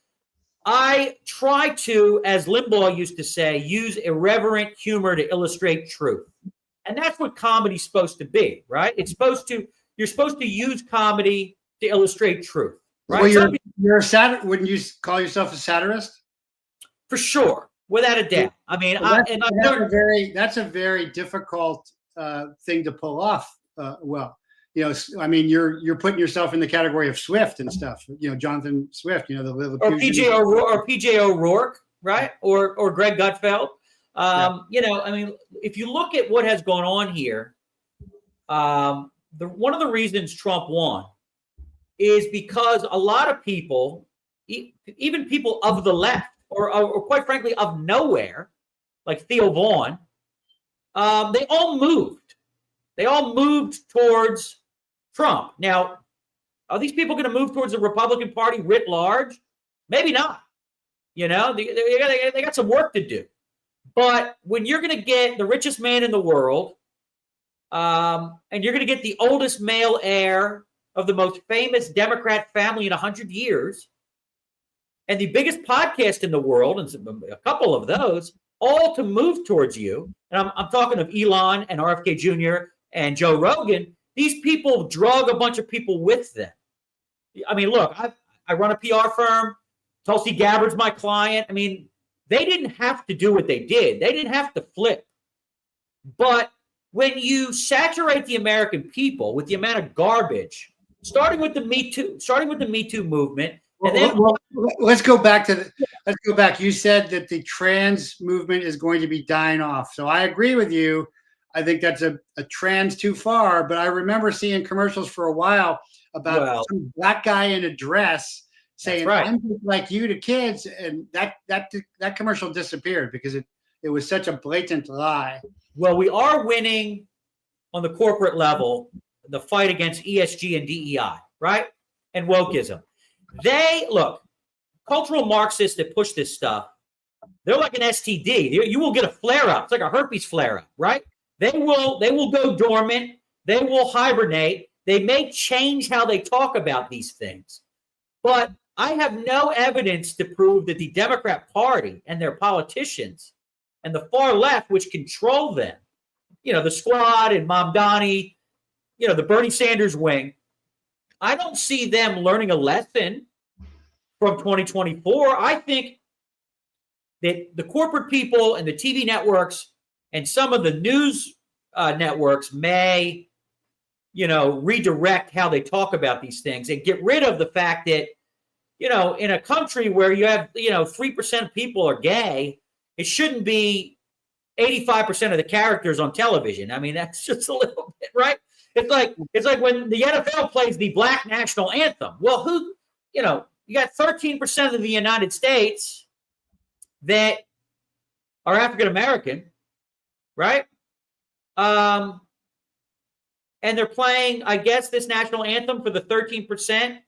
I try to, as Limbaugh used to say, use irreverent humor to illustrate truth. And that's what comedy's supposed to be, right? You're supposed to use comedy to illustrate truth, right? Well, you're a satir. Wouldn't you call yourself a satirist? For sure, without a doubt. I mean, well, that's a very difficult thing to pull off. I mean, you're putting yourself in the category of Swift and stuff. Jonathan Swift. Or PJ O'Rourke, right? Or Greg Gutfeld. I mean, if you look at what has gone on here, one of the reasons Trump won is because a lot of people, even people of the left, or quite frankly of nowhere, like Theo Vaughn, they all moved. They all moved towards Trump. Now, are these people going to move towards the Republican Party writ large? Maybe not. They got some work to do. But when you're going to get the richest man in the world, and you're going to get the oldest male heir of the most famous Democrat family in 100 years, and the biggest podcast in the world, and a couple of those, all to move towards you, and I'm talking of Elon and RFK Jr. and Joe Rogan, these people drug a bunch of people with them. I mean, look, I run a PR firm. Tulsi Gabbard's my client. I mean, they didn't have to do what they did. They didn't have to flip. But when you saturate the American people with the amount of garbage, starting with the Me Too movement, and then let's go back. You said that the trans movement is going to be dying off. So I agree with you. I think that's a trans too far. But I remember seeing commercials for a while about some black guy in a dress saying, right, I'm just like you to kids, and that commercial disappeared because it was such a blatant lie. Well, we are winning on the corporate level the fight against ESG and DEI, right? And wokeism. Cultural Marxists that push this stuff, they're like an STD. You will get a flare-up. It's like a herpes flare-up, right? They will go dormant. They will hibernate. They may change how they talk about these things. But I have no evidence to prove that the Democrat Party and their politicians and the far left, which control them, the Squad and Mamdani, the Bernie Sanders wing, I don't see them learning a lesson from 2024. I think that the corporate people and the TV networks and some of the news networks may, redirect how they talk about these things and get rid of the fact that, in a country where you have, 3% of people are gay, it shouldn't be 85% of the characters on television. I mean, that's just a little bit, right? It's like when the NFL plays the Black national anthem. Well, you got 13% of the United States that are African American, right? And they're playing, I guess, this national anthem for the 13%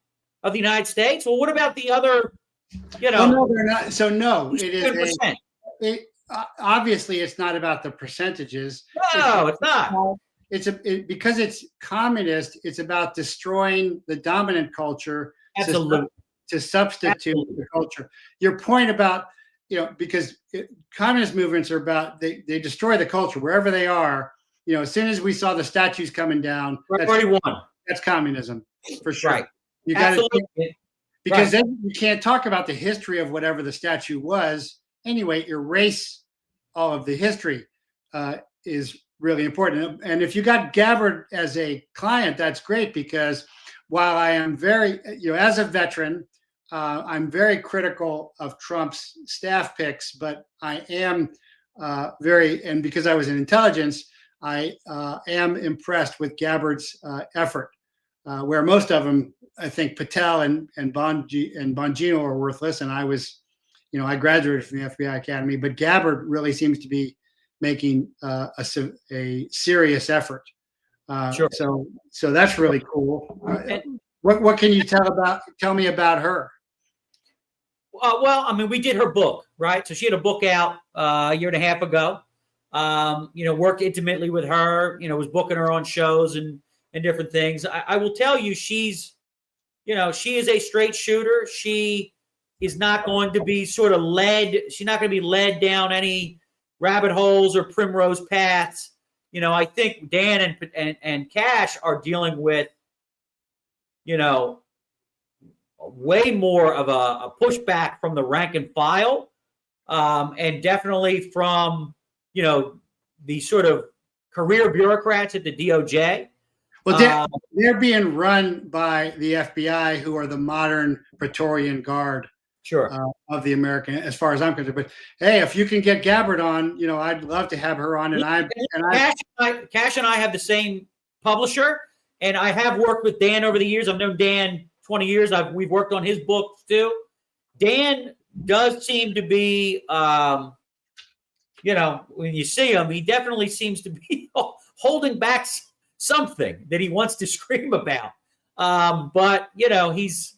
of the United States. Well, what about the other, no, they're not. So no, it is obviously it's not about the percentages. No, it's not. Because it's communist. It's about destroying the dominant culture. Absolutely. To substitute the culture. Your point about, because communist movements are about, they destroy the culture wherever they are, as soon as we saw the statues coming down, Already won. That's communism for sure. Right. You got to, because Right. then you can't talk about the history of whatever the statue was. Anyway, erase all of the history is really important. And if you got Gabbard as a client, that's great, because while I am very, as a veteran, I'm very critical of Trump's staff picks, but I am and because I was in intelligence, I am impressed with Gabbard's effort, where most of them, I think Patel and Bongino are worthless. And I was, I graduated from the FBI Academy, but Gabbard really seems to be making a serious effort. Sure. So that's really cool. What can you tell me about her? Well, I mean, we did her book, right? So she had a book out a year and a half ago. Worked intimately with her, was booking her on shows and different things. I will tell you, she is a straight shooter. She is not going to be sort of she's not going to be led down any rabbit holes or primrose paths. I think Dan and Cash are dealing with, way more of a pushback from the rank and file, and definitely from, the sort of career bureaucrats at the DOJ. Well, they're being run by the FBI, who are the modern Praetorian Guard. Sure. Of the American, as far as I'm concerned. But hey, if you can get Gabbard on, I'd love to have her on. Cash and I have the same publisher, and I have worked with Dan over the years. I've known Dan 20 years. We've worked on his books too. Dan does seem to be, when you see him, he definitely seems to be holding back something that he wants to scream about. But he's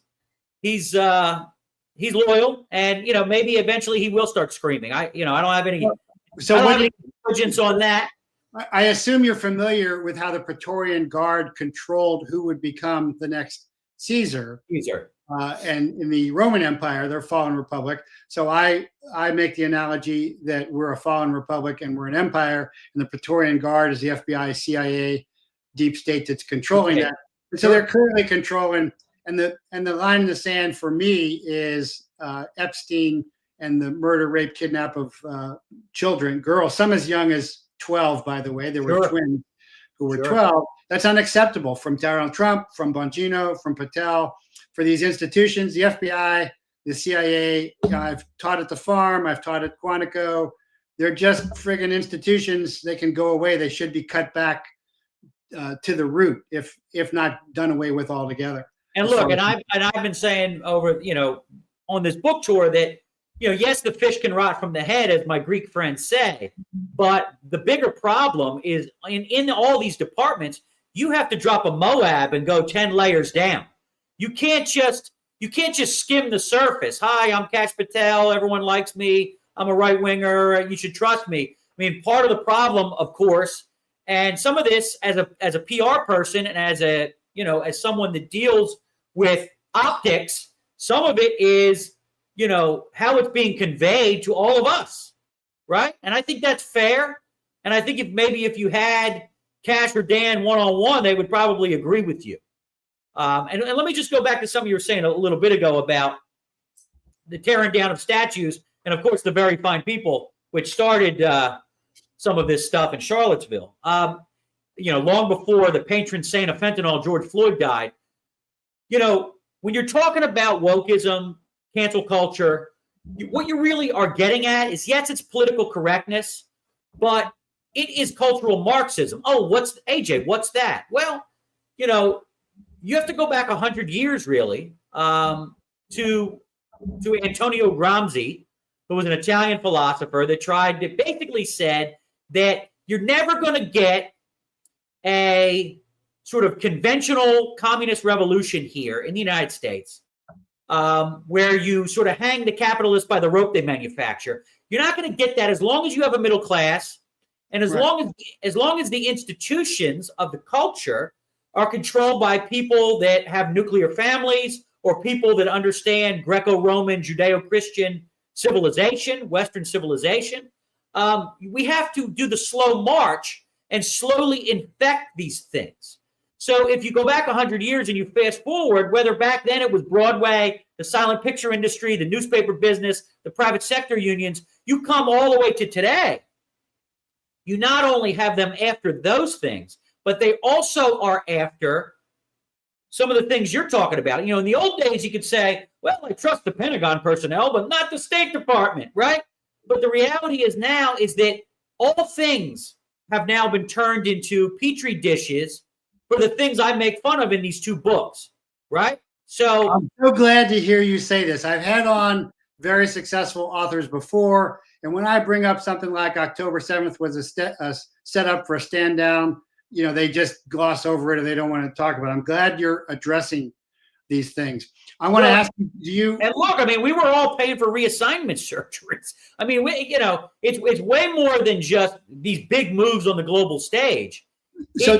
loyal, and maybe eventually he will start screaming. I don't have any intelligence on that. I assume you're familiar with how the Praetorian Guard controlled who would become the next Caesar. And in the Roman Empire, they're a fallen republic. So I make the analogy that we're a fallen republic and we're an empire, and the Praetorian Guard is the FBI, CIA, deep state that's controlling that. And so they're currently controlling. And the line in the sand for me is Epstein and the murder, rape, kidnap of children, girls, some as young as 12, by the way. There were twins who were 12. That's unacceptable from Donald Trump, from Bongino, from Patel, for these institutions, the FBI, the CIA. I've taught at the farm. I've taught at Quantico. They're just friggin' institutions. They can go away. They should be cut back to the root, if not done away with altogether. And look, and I've been saying over, on this book tour that, yes, the fish can rot from the head, as my Greek friends say, but the bigger problem is in all these departments, you have to drop a Moab and go 10 layers down. You can't just skim the surface. Hi, I'm Cash Patel. Everyone likes me. I'm a right winger. You should trust me. I mean, part of the problem, of course, and some of this as a PR person and as someone that deals with optics, some of it is, how it's being conveyed to all of us, right? And I think that's fair. And I think if you had Cash or Dan one-on-one, they would probably agree with you. And let me just go back to something you were saying a little bit ago about the tearing down of statues, and of course the very fine people which started some of this stuff in Charlottesville. Long before the patron saint of fentanyl, George Floyd, died. When you're talking about wokeism, cancel culture, what you really are getting at is, yes, it's political correctness, but it is cultural Marxism. Oh, what's that? Well, you have to go back 100 years, really, to Antonio Gramsci, who was an Italian philosopher that basically said that you're never going to get a sort of conventional communist revolution here in the United States, where you sort of hang the capitalists by the rope they manufacture. You're not going to get that as long as you have a middle class, and as long as the institutions of the culture are controlled by people that have nuclear families or people that understand Greco-Roman, Judeo-Christian civilization, Western civilization. We have to do the slow march and slowly infect these things. So if you go back 100 years and you fast forward, whether back then it was Broadway, the silent picture industry, the newspaper business, the private sector unions, you come all the way to today. You not only have them after those things, but they also are after some of the things you're talking about. You know, in the old days, you could say, well, I trust the Pentagon personnel, but not the State Department, right? But the reality is now is that all things have now been turned into petri dishes for the things I make fun of in these two books, right? So I'm so glad to hear you say this. I've had on very successful authors before, and when I bring up something like October 7th was a setup for a stand down, you know, they just gloss over it or they don't want to talk about it. I'm glad you're addressing these things. I want to ask you, do you? And look, I mean, we were all paying for reassignment surgeries. I mean, you know, it's way more than just these big moves on the global stage. So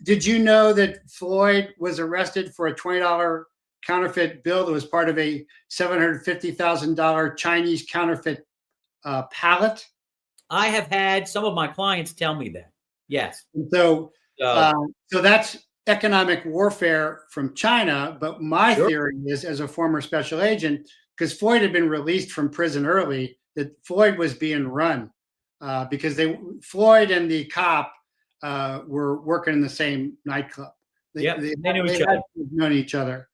did you know that Floyd was arrested for a $20 counterfeit bill that was part of a $750,000 Chinese counterfeit pallet? I have had some of my clients tell me that. Yes. And so that's economic warfare from China. But my theory is, as a former special agent, because Floyd had been released from prison early, that Floyd was being run because Floyd and the cop were working in the same nightclub. They knew each other.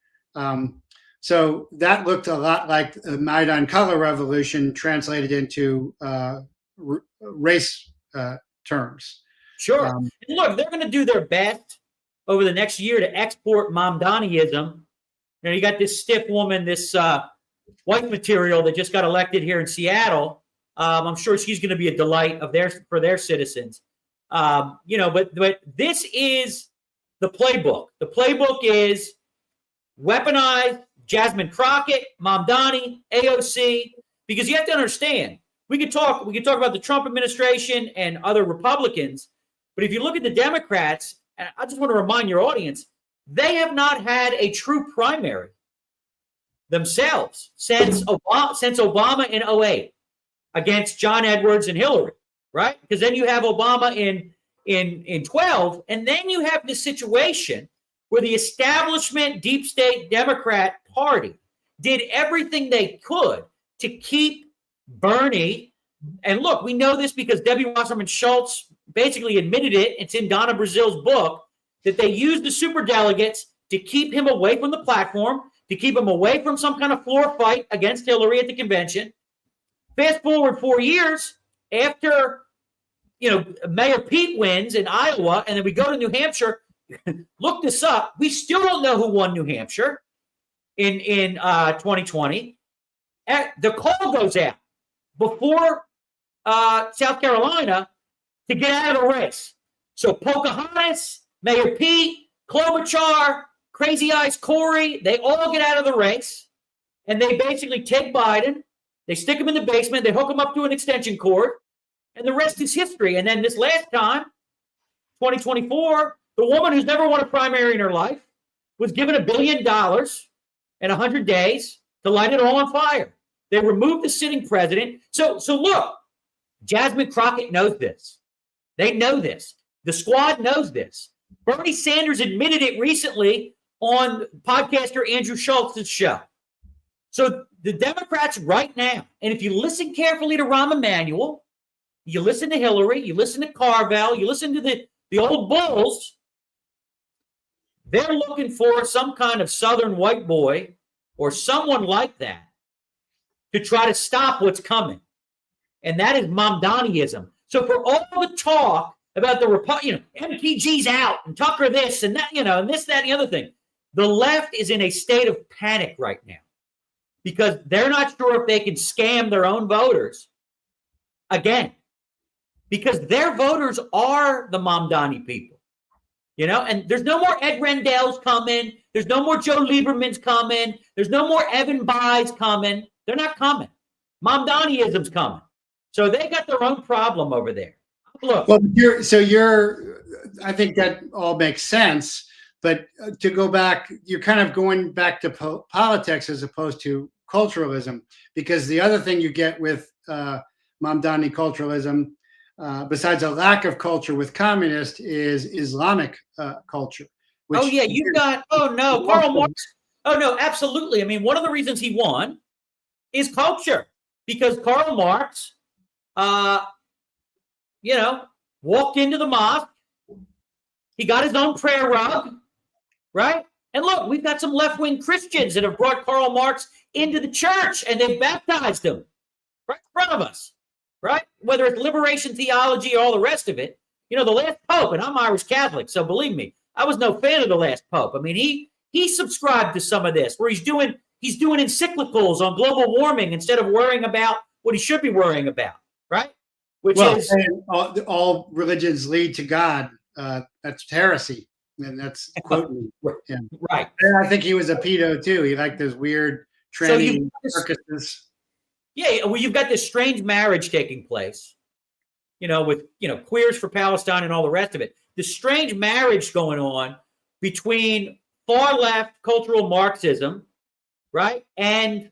So that looked a lot like the Maidan color revolution translated into race terms. Sure. And look, they're going to do their best over the next year to export Mamdaniism. You know, you got this stiff woman, this white material that just got elected here in Seattle. I'm sure she's going to be a delight for their citizens. You know, but this is the playbook. The playbook is weaponize Jasmine Crockett, Mamdani, AOC, because you have to understand, we could talk about the Trump administration and other Republicans, but if you look at the Democrats, and I just want to remind your audience, they have not had a true primary themselves since Obama in 2008 against John Edwards and Hillary, right? Because then you have Obama in 2012, and then you have this situation where the establishment deep state Democrat Party did everything they could to keep Bernie. And look, we know this because Debbie Wasserman Schultz basically admitted it. It's in Donna Brazil's book that they used the superdelegates to keep him away from the platform, to keep him away from some kind of floor fight against Hillary at the convention. Fast forward 4 years after, you know, Mayor Pete wins in Iowa, and then we go to New Hampshire. Look this up. We still don't know who won New Hampshire in 2020. The call goes out before South Carolina to get out of the race. So Pocahontas, Mayor Pete, Klobuchar, Crazy Eyes Corey, they all get out of the race, and they basically take Biden, they stick him in the basement, they hook him up to an extension cord, and the rest is history. And then this last time, 2024, the woman who's never won a primary in her life was given $1 billion in 100 days to light it all on fire. They removed the sitting president. So look, Jasmine Crockett knows this. They know this. The squad knows this. Bernie Sanders admitted it recently on podcaster Andrew Schultz's show. So the Democrats right now, and if you listen carefully to Rahm Emanuel, you listen to Hillary, you listen to Carvel, you listen to the old bulls, they're looking for some kind of Southern white boy or someone like that to try to stop what's coming. And that is Mamdaniism. So for all the talk about the MTG's out and Tucker this and that, and this, that, and the other thing, the left is in a state of panic right now because they're not sure if they can scam their own voters again, because their voters are the Mamdani people. And there's no more Ed Rendell's coming. There's no more Joe Lieberman's coming. There's no more Evan Bayh's coming. They're not coming. Mamdaniism's coming. So they got their own problem over there. Look. Well, I think that all makes sense. But to go back, you're kind of going back to politics as opposed to culturalism, because the other thing you get with Mamdani culturalism, besides a lack of culture with communist, is Islamic culture. Oh yeah, you've got. Oh no, Karl Marx. Oh no, absolutely. I mean, one of the reasons he won is culture, because Karl Marx, you know, walked into the mosque. He got his own prayer rug, right? And look, we've got some left-wing Christians that have brought Karl Marx into the church and they've baptized him right in front of us, right? Whether it's liberation theology or all the rest of it. You know, the last pope, and I'm Irish Catholic, so believe me, I was no fan of the last pope. I mean, he subscribed to some of this, where he's doing encyclicals on global warming instead of worrying about what he should be worrying about, right? Which is all religions lead to God. That's heresy, and that's quoting him. Right. And I think he was a pedo too. He liked those weird tranny circuses. Yeah, well, you've got this strange marriage taking place, you know, with queers for Palestine and all the rest of it. This strange marriage going on between far left cultural Marxism, right, and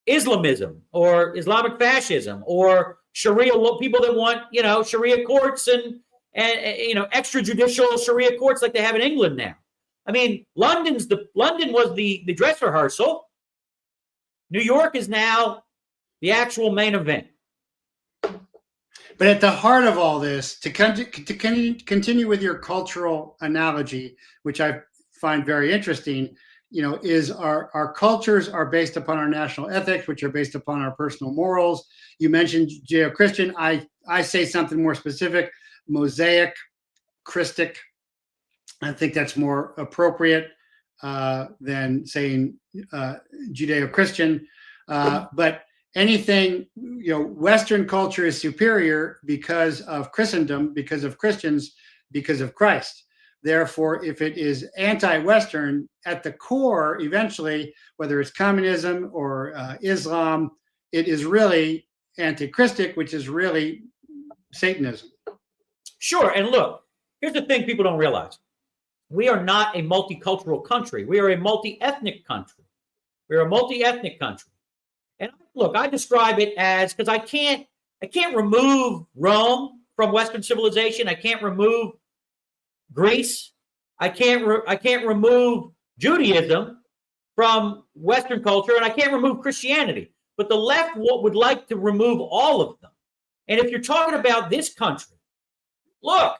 Islamism or Islamic fascism or Sharia people that want Sharia courts and extrajudicial Sharia courts like they have in England now. I mean, London was the dress rehearsal. New York is now the actual main event. But at the heart of all this, to continue with your cultural analogy, which I find very interesting, is our cultures are based upon our national ethics, which are based upon our personal morals. You mentioned Judeo-Christian. I say something more specific, Mosaic, Christic. I think that's more appropriate than saying Judeo-Christian. But anything, Western culture is superior because of Christendom, because of Christians, because of Christ. Therefore, if it is anti-Western at the core, eventually, whether it's communism or Islam, it is really anti-Christic, which is really Satanism. Sure. And look, here's the thing people don't realize. We are not a multicultural country. We are a multi-ethnic country. We're a multi-ethnic country. And look, I describe it as, because I can't remove Rome from Western civilization. I can't remove Greece. I can't remove Judaism from Western culture, and I can't remove Christianity. But the left would like to remove all of them. And if you're talking about this country, look,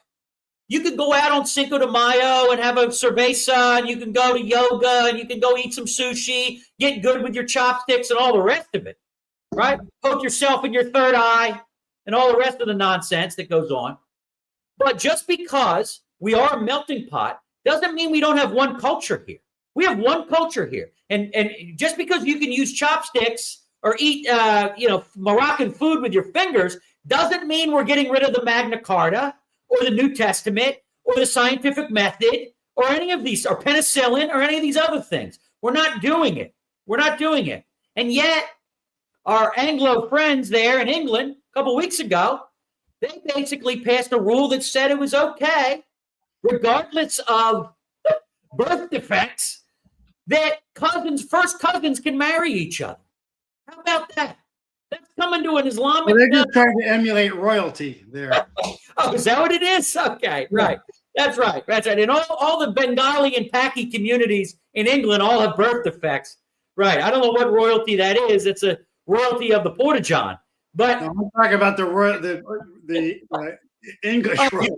you could go out on Cinco de Mayo and have a cerveza, and you can go to yoga, and you can go eat some sushi, get good with your chopsticks and all the rest of it, right? Poke yourself in your third eye and all the rest of the nonsense that goes on. But just because we are a melting pot doesn't mean we don't have one culture here. We have one culture here. And just because you can use chopsticks or eat Moroccan food with your fingers doesn't mean we're getting rid of the Magna Carta or the New Testament or the scientific method or any of these, or penicillin or any of these other things. We're not doing it. We're not doing it. And yet our Anglo friends there in England a couple weeks ago, they basically passed a rule that said it was okay, regardless of birth defects, that first cousins can marry each other. How about that? That's coming to an Islamic. Well, they're just trying to emulate royalty there. Oh, is that what it is? Okay, right. That's right. That's right. And all the Bengali and Paki communities in England all have birth defects. Right. I don't know what royalty that is. It's a royalty of the Porta-John. But no, I'm talking about the English royalty.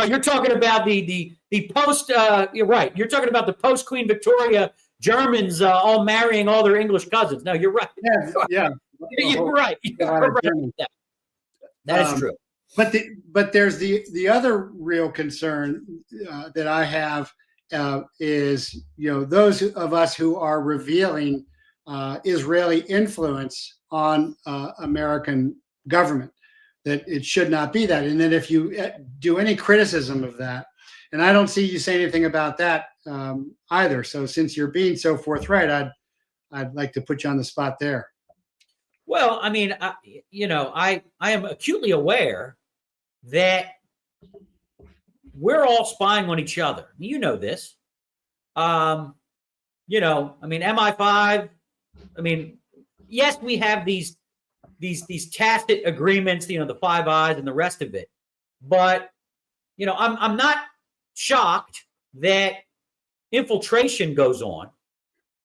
You're talking about the post. You're right. You're talking about the post Queen Victoria Germans all marrying all their English cousins. No, you're right. Yeah. You're right. You're right. That is true. But there's the other real concern that I have is those of us who are revealing Israeli influence on American government, that it should not be that. And then if you do any criticism of that, and I don't see you say anything about that either. So since you're being so forthright, I'd like to put you on the spot there. Well, I mean, I am acutely aware that we're all spying on each other. You know this. I mean, MI5. I mean, yes, we have these these tacit agreements, you know, the Five Eyes and the rest of it. But, you know, I'm not shocked that infiltration goes on.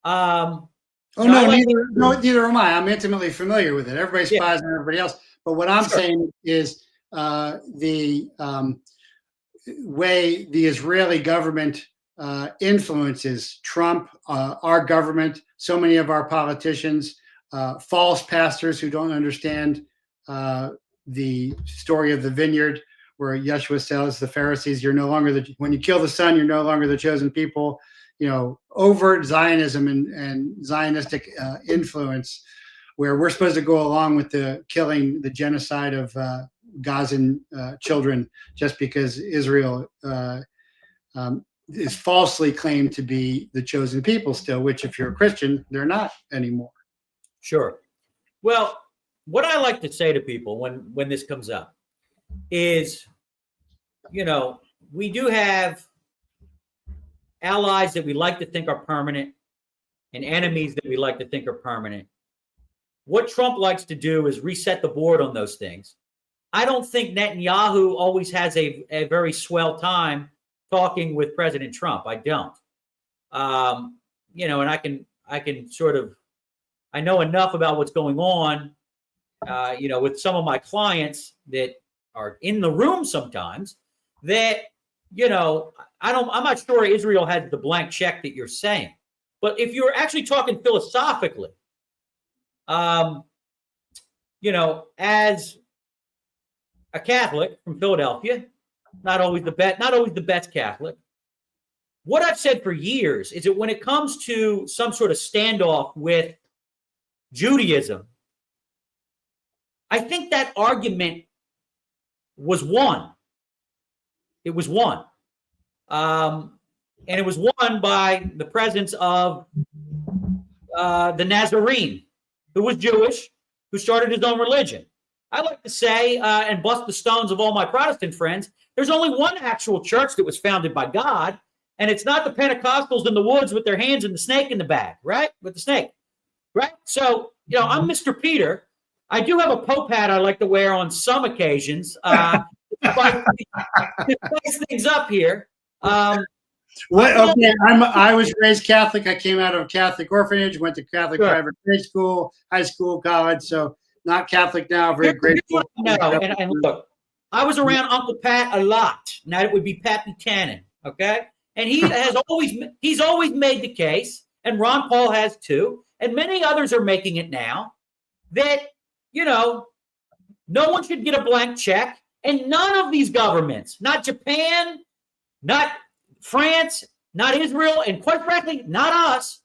Oh, no, neither am I. I'm intimately familiar with it. Everybody spies on everybody else. But what I'm saying is the way the Israeli government influences Trump, our government, so many of our politicians, false pastors who don't understand the story of the vineyard, where Yeshua tells the Pharisees, "You're no longer when you kill the son, you're no longer the chosen people." You know, overt Zionism and Zionistic influence, where we're supposed to go along with the killing, the genocide of Gazan children, just because Israel is falsely claimed to be the chosen people still, which if you're a Christian, they're not anymore. Sure. Well, what I like to say to people when this comes up is, you know, we do have allies that we like to think are permanent and enemies that we like to think are permanent. What Trump likes to do is reset the board on those things. I don't think Netanyahu always has a very swell time talking with President Trump. I don't. You know, and I can sort of, I know enough about what's going on, you know, with some of my clients that are in the room sometimes that, you know, I'm not sure Israel had the blank check that you're saying. But if you're actually talking philosophically, you know, as a Catholic from Philadelphia, not always the best Catholic, what I've said for years is that when it comes to some sort of standoff with Judaism, I think that argument was won. It was won. And it was won by the presence of the Nazarene, who was Jewish, who started his own religion. I like to say, and bust the stones of all my Protestant friends, there's only one actual church that was founded by God, and it's not the Pentecostals in the woods with their hands and the snake in the bag, right? With the snake, right? So, you know, I'm Mr. Peter. I do have a Pope hat I like to wear on some occasions to spice things up here. I was raised Catholic. I came out of a Catholic orphanage, went to Catholic private grade school, high school, college. So not Catholic now. Very grateful. No, and look, I was around Uncle Pat a lot. Now it would be Pat Buchanan, okay? And he's always made the case, and Ron Paul has too, and many others are making it now, that, you know, no one should get a blank check, and none of these governments, not Japan, not France, not Israel, and quite frankly, not us,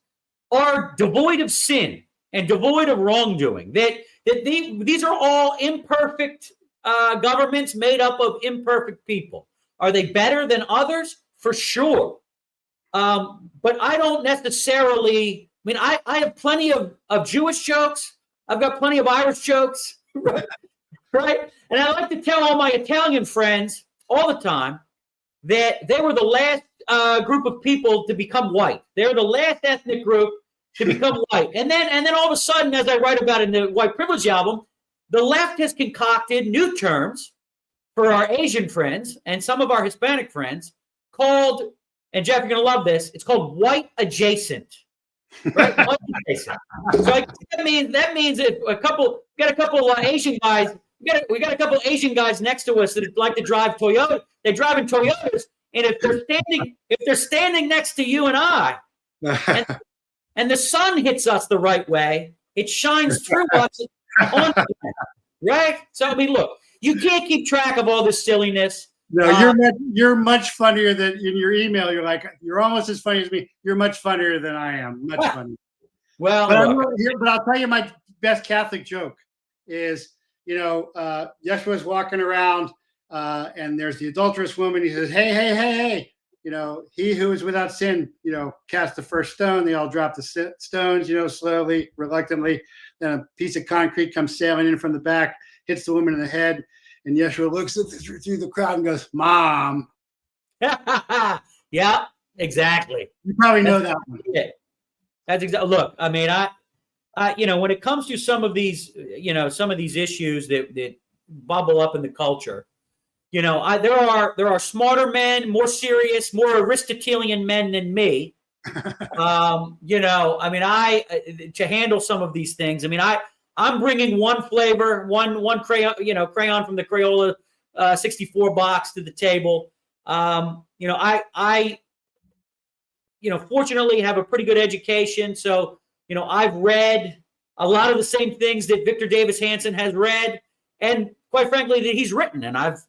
are devoid of sin and devoid of wrongdoing. These are all imperfect governments made up of imperfect people. Are they better than others? For sure. But I don't necessarily, I mean, I have plenty of Jewish jokes. I've got plenty of Irish jokes, right? And I like to tell all my Italian friends all the time that they were the last group of people to become white. They're the last ethnic group to become white. And then all of a sudden, as I write about in the White Privilege album, the left has concocted new terms for our Asian friends and some of our Hispanic friends called, and Jeff, you're going to love this, it's called white adjacent. Right? White adjacent. So that means if we got a couple of Asian guys, we got a couple of Asian guys next to us that like to drive Toyota. They drive in Toyotas, and if they're standing next to you and I, and the sun hits us the right way, it shines through us on them, right? So I mean, look, you can't keep track of all this silliness. No, you're much funnier than in your email. You're almost as funny as me. You're much funnier than I am. Much funnier. Well, but I'll tell you my best Catholic joke is, you know, Yeshua's walking around and there's the adulterous woman. He says, hey, you know, he who is without sin, you know, cast the first stone. They all drop the stones, you know, slowly, reluctantly. Then a piece of concrete comes sailing in from the back, hits the woman in the head. And Yeshua looks through the crowd and goes, Mom. Yeah, exactly. You probably know that one. That's exactly. Look, I mean, when it comes to some of these, some of these issues that bubble up in the culture, there are smarter men, more serious, more Aristotelian men than me. To handle some of these things. I'm bringing one flavor, one crayon, crayon from the Crayola 64 box to the table. I fortunately have a pretty good education. So, I've read a lot of the same things that Victor Davis Hanson has read, and quite frankly, that he's written. And I've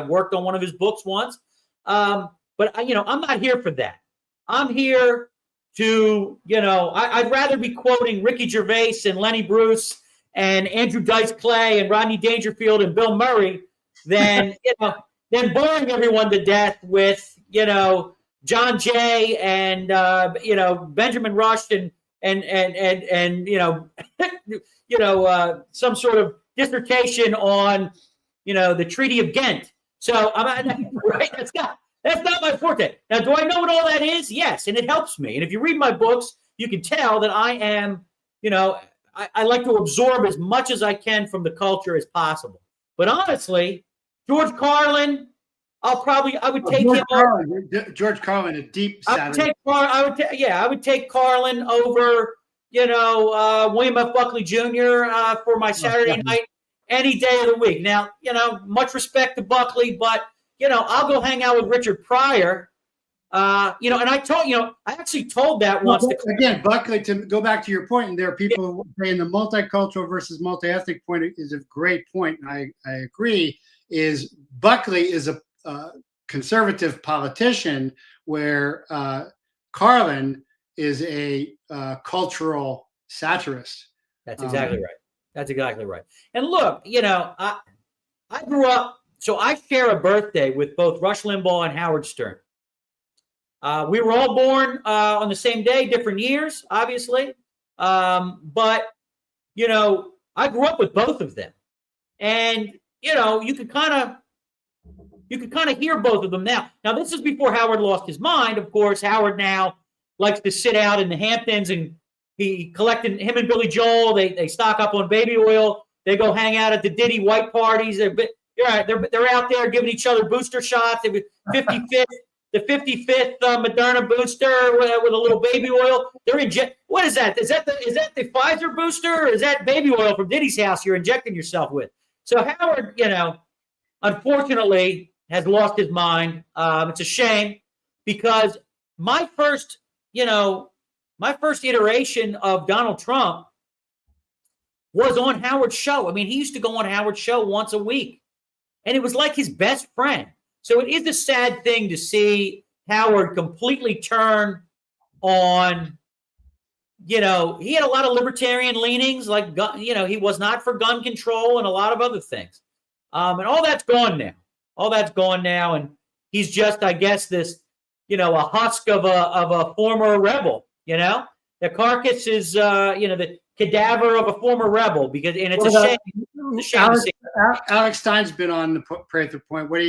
worked on one of his books once. But I'm not here for that. I'm here to, I'd rather be quoting Ricky Gervais and Lenny Bruce and Andrew Dice Clay and Rodney Dangerfield and Bill Murray than boring everyone to death with, John Jay and, Benjamin Rush and some sort of dissertation on, the Treaty of Ghent. So right. That's not my forte. Now, do I know what all that is? Yes, and it helps me. And if you read my books, you can tell that I am, I like to absorb as much as I can from the culture as possible. But honestly, George Carlin, I would take him over. George Carlin, a deep satire. I would take Carlin over, William F. Buckley Jr. For my Saturday night any day of the week. Now, much respect to Buckley, but I'll go hang out with Richard Pryor. And I actually told that once. Again, Buckley, to go back to your point, and there are people who saying the multicultural versus multi-ethnic point is a great point, and I agree, is Buckley is a conservative politician where Carlin is a cultural satirist. That's exactly right. That's exactly right. And look, I grew up, so I share a birthday with both Rush Limbaugh and Howard Stern. We were all born on the same day, different years, obviously. But I grew up with both of them. And, you could kind of hear both of them now. Now, this is before Howard lost his mind. Of course, Howard now likes to sit out in the Hamptons, and him and Billy Joel, they stock up on baby oil. They go hang out at the Diddy white parties. They're out there giving each other booster shots. The 55th Moderna booster with a little baby oil. What is that? Is that the Pfizer booster, or is that baby oil from Diddy's house you're injecting yourself with? So Howard, unfortunately, has lost his mind. It's a shame, because my first iteration of Donald Trump was on Howard's show. He used to go on Howard's show once a week, and it was like his best friend. So it is a sad thing to see Howard completely turn on, he had a lot of libertarian leanings, like, he was not for gun control and a lot of other things. And all that's gone now. And he's just, I guess, this, a husk of a former rebel, The carcass is, the cadaver of a former rebel, and it's a shame. It's a shame to see. Alex Stein's been on the Prather Point. What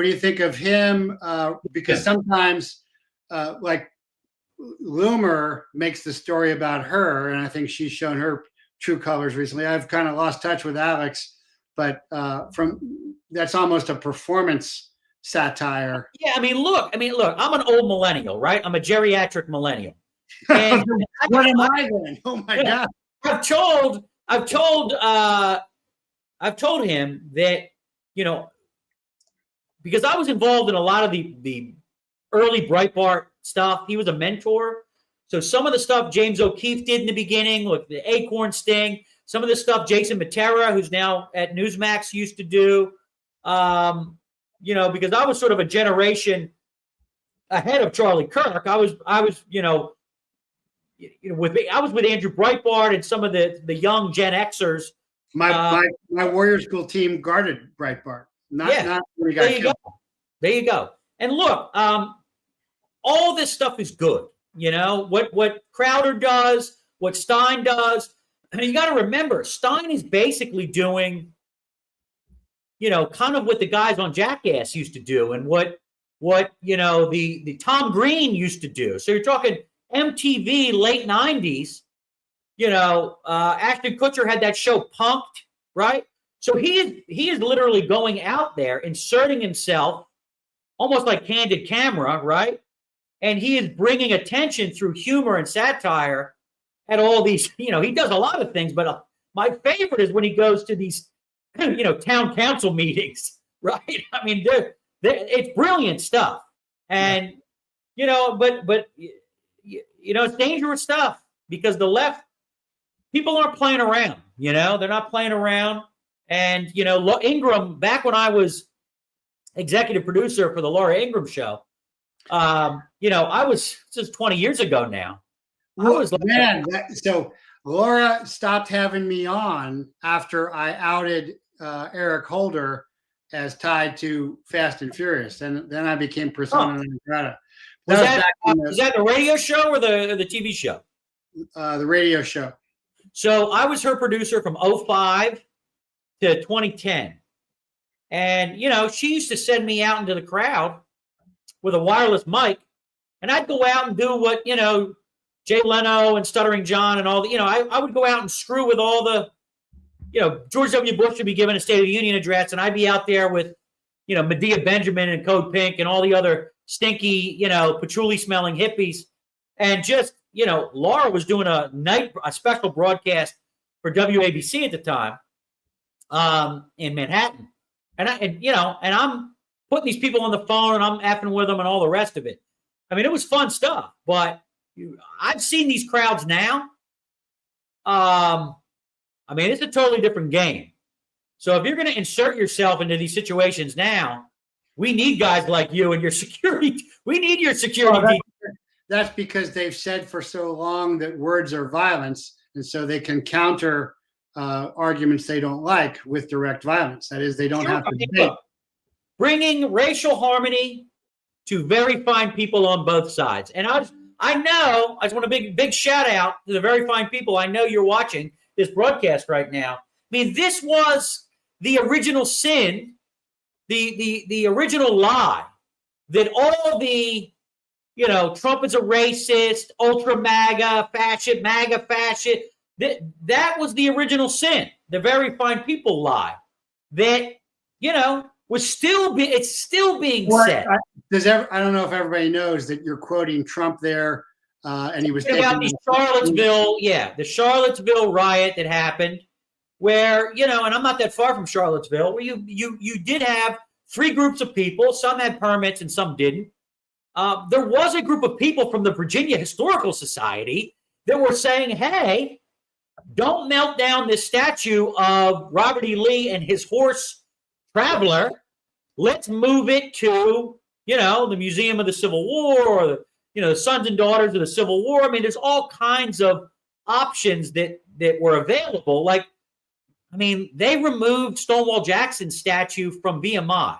do you think of him? Because sometimes, like Loomer makes the story about her, and I think she's shown her true colors recently. I've kind of lost touch with Alex, but that's almost a performance satire. Yeah, look, I'm an old millennial, right? I'm a geriatric millennial. And what am I then? Oh my God! I've told him that, because I was involved in a lot of the early Breitbart stuff. He was a mentor. So some of the stuff James O'Keefe did in the beginning, like the Acorn Sting, some of the stuff Jason Matera, who's now at Newsmax, used to do, because I was sort of a generation ahead of Charlie Kirk. I was with Andrew Breitbart and some of the young Gen Xers. My Warrior School team guarded Breitbart. Not when he got killed. There you go. And look, all this stuff is good. What Crowder does, what Stein does. And you got to remember, Stein is basically doing, kind of what the guys on Jackass used to do, and what the Tom Green used to do. So you're talking MTV late 90s, Ashton Kutcher had that show Punked, right? So he is literally going out there, inserting himself almost like candid camera, right? And he is bringing attention through humor and satire at all these, he does a lot of things, but my favorite is when he goes to these, town council meetings, right? I mean, it's brilliant stuff. And, but it's dangerous stuff because the left, people aren't playing around, they're not playing around. And, Ingram, back when I was executive producer for the Laura Ingram show, I was, this is 20 years ago now. So Laura stopped having me on after I outed Eric Holder as tied to Fast and Furious, and then I became persona non grata. Was that the radio show or the TV show? The radio show. So I was her producer from 2005 to 2010. And, she used to send me out into the crowd with a wireless mic, and I'd go out and do what, Jay Leno and Stuttering John and all the, I would go out and screw with all the, George W. Bush would be giving a State of the Union address, and Ni'd be out there with, Medea Benjamin and Code Pink and all the other stinky, patchouli smelling hippies. And just, Laura was doing a special broadcast for WABC at the time in Manhattan. And I'm putting these people on the phone and I'm effing with them and all the rest of it. I mean, it was fun stuff, but I've seen these crowds now. It's a totally different game. So if you're going to insert yourself into these situations now, we need guys like you and your security. We need your security. That's because they've said for so long that words are violence, and so they can counter arguments they don't like with direct violence. That is, they don't have to debate. Bringing racial harmony to very fine people on both sides. And I just want a big shout out to the very fine people. I know you're watching this broadcast right now. I mean, this was the original sin, the original lie that all the, Trump is a racist, ultra MAGA fascist, that was the original sin, the very fine people lie that, it's still being said. I don't know if everybody knows that you're quoting Trump there, and he was about the Charlottesville riot that happened, where and I'm not that far from Charlottesville, where you did have three groups of people. Some had permits and some didn't. There was a group of people from the Virginia Historical Society that were saying, "Hey, don't melt down this statue of Robert E. Lee and his horse Traveler. Let's move it to, the Museum of the Civil War or the Sons and Daughters of the Civil War." I mean, there's all kinds of options that were available. Like, they removed Stonewall Jackson's statue from VMI,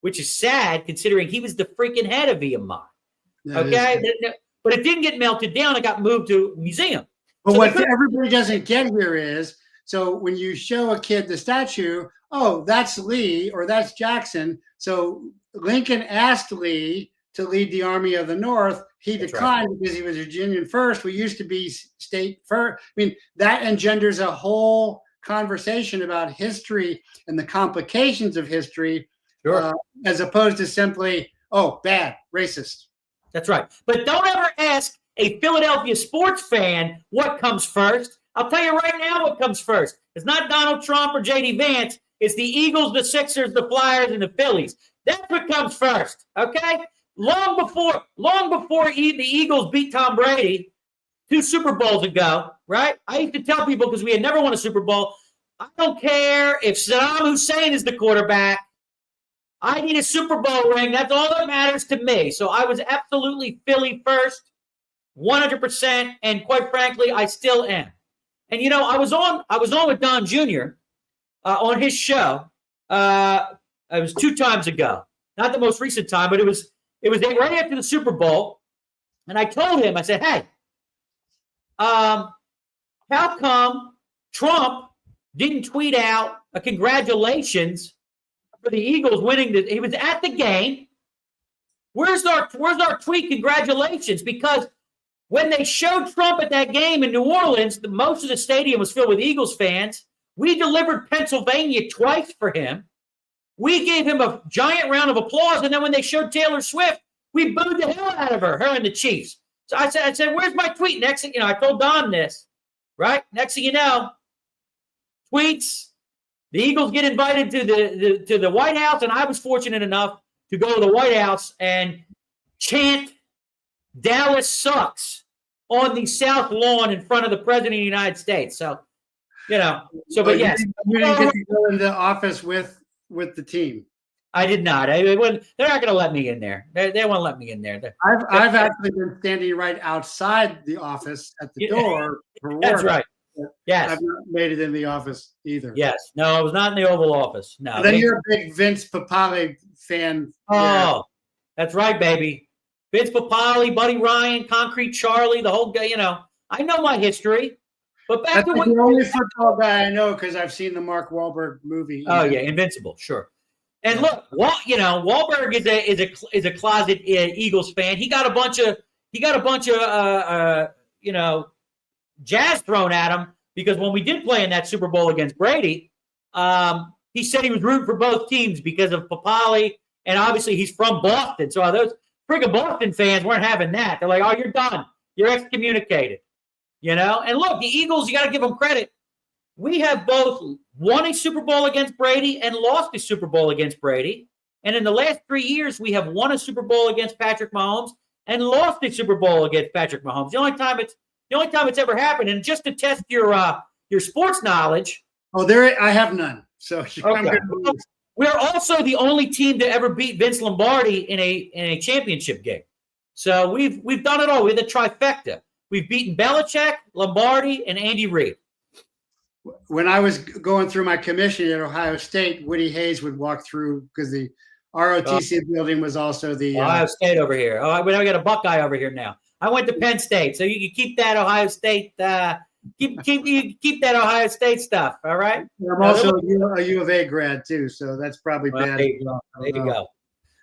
which is sad considering he was the freaking head of VMI. Okay? But it didn't get melted down. It got moved to a museum. But what everybody doesn't get here is, so when you show a kid the statue, oh, that's Lee or that's Jackson. So Lincoln asked Lee to lead the Army of the North. He declined because he was Virginian first. We used to be state first. That engenders a whole conversation about history and the complications of history, as opposed to simply, oh, bad, racist. That's right. But don't ever ask a Philadelphia sports fan what comes first. I'll tell you right now what comes first. It's not Donald Trump or J.D. Vance. It's the Eagles, the Sixers, the Flyers, and the Phillies. That's what comes first, okay? Long before the Eagles beat Tom Brady 2 Super Bowls ago, right? I used to tell people, because we had never won a Super Bowl, I don't care if Saddam Hussein is the quarterback. I need a Super Bowl ring. That's all that matters to me. So I was absolutely Philly first, 100%, and quite frankly, I still am. And I was on with Don Jr. On his show. It was 2 times ago, not the most recent time, but it was right after the Super Bowl. And I told him, I said, "Hey, how come Trump didn't tweet out a congratulations for the Eagles winning? He was at the game. Where's our tweet congratulations? Because When they showed Trump at that game in New Orleans, most of the stadium was filled with Eagles fans. We delivered Pennsylvania twice for him. We gave him a giant round of applause. And then when they showed Taylor Swift, we booed the hell out of her and the Chiefs. So I said, where's my tweet? Next thing, I told Don this, right? Next thing you know, tweets, the Eagles get invited to the White House. And I was fortunate enough to go to the White House and chant Dallas sucks on the South Lawn in front of the President of the United States. So, but yes. You didn't get to go into the office with the team. I did not. They're not going to let me in there. They won't let me in there. I've actually been standing right outside the office at the door for work. That's right. Yes. I've not made it in the office either. Yes. No, I was not in the Oval Office. No. Then you're a big Vince Papale fan. Oh, that's right, baby. Vince Papale, Buddy Ryan, Concrete Charlie, the whole guy, I know my history. But back That's to the only football guy I know because I've seen the Mark Wahlberg movie. Oh, yeah, Invincible, sure. And look, Wahlberg is a closet Eagles fan. He got a bunch of jazz thrown at him because when we did play in that Super Bowl against Brady, he said he was rooting for both teams because of Papale, and obviously he's from Boston. So those friggin' Boston fans weren't having that. They're like, "Oh, you're done. You're excommunicated." And look, the Eagles, you got to give them credit. We have both won a Super Bowl against Brady and lost a Super Bowl against Brady. And in the last 3 years, we have won a Super Bowl against Patrick Mahomes and lost a Super Bowl against Patrick Mahomes. The only time it's ever happened. And just to test your sports knowledge. Oh, I have none. So okay. We're also the only team to ever beat Vince Lombardi in a championship game. So we've done it all. We're the trifecta. We've beaten Belichick, Lombardi, and Andy Reid. When I was going through my commission at Ohio State, Woody Hayes would walk through because the ROTC building was also the Ohio State over here. Oh, we got a Buckeye over here now. I went to Penn State, so you can keep that Ohio State. Keep that Ohio State stuff. All right. I'm also a U of A grad too, so that's probably bad. There you go.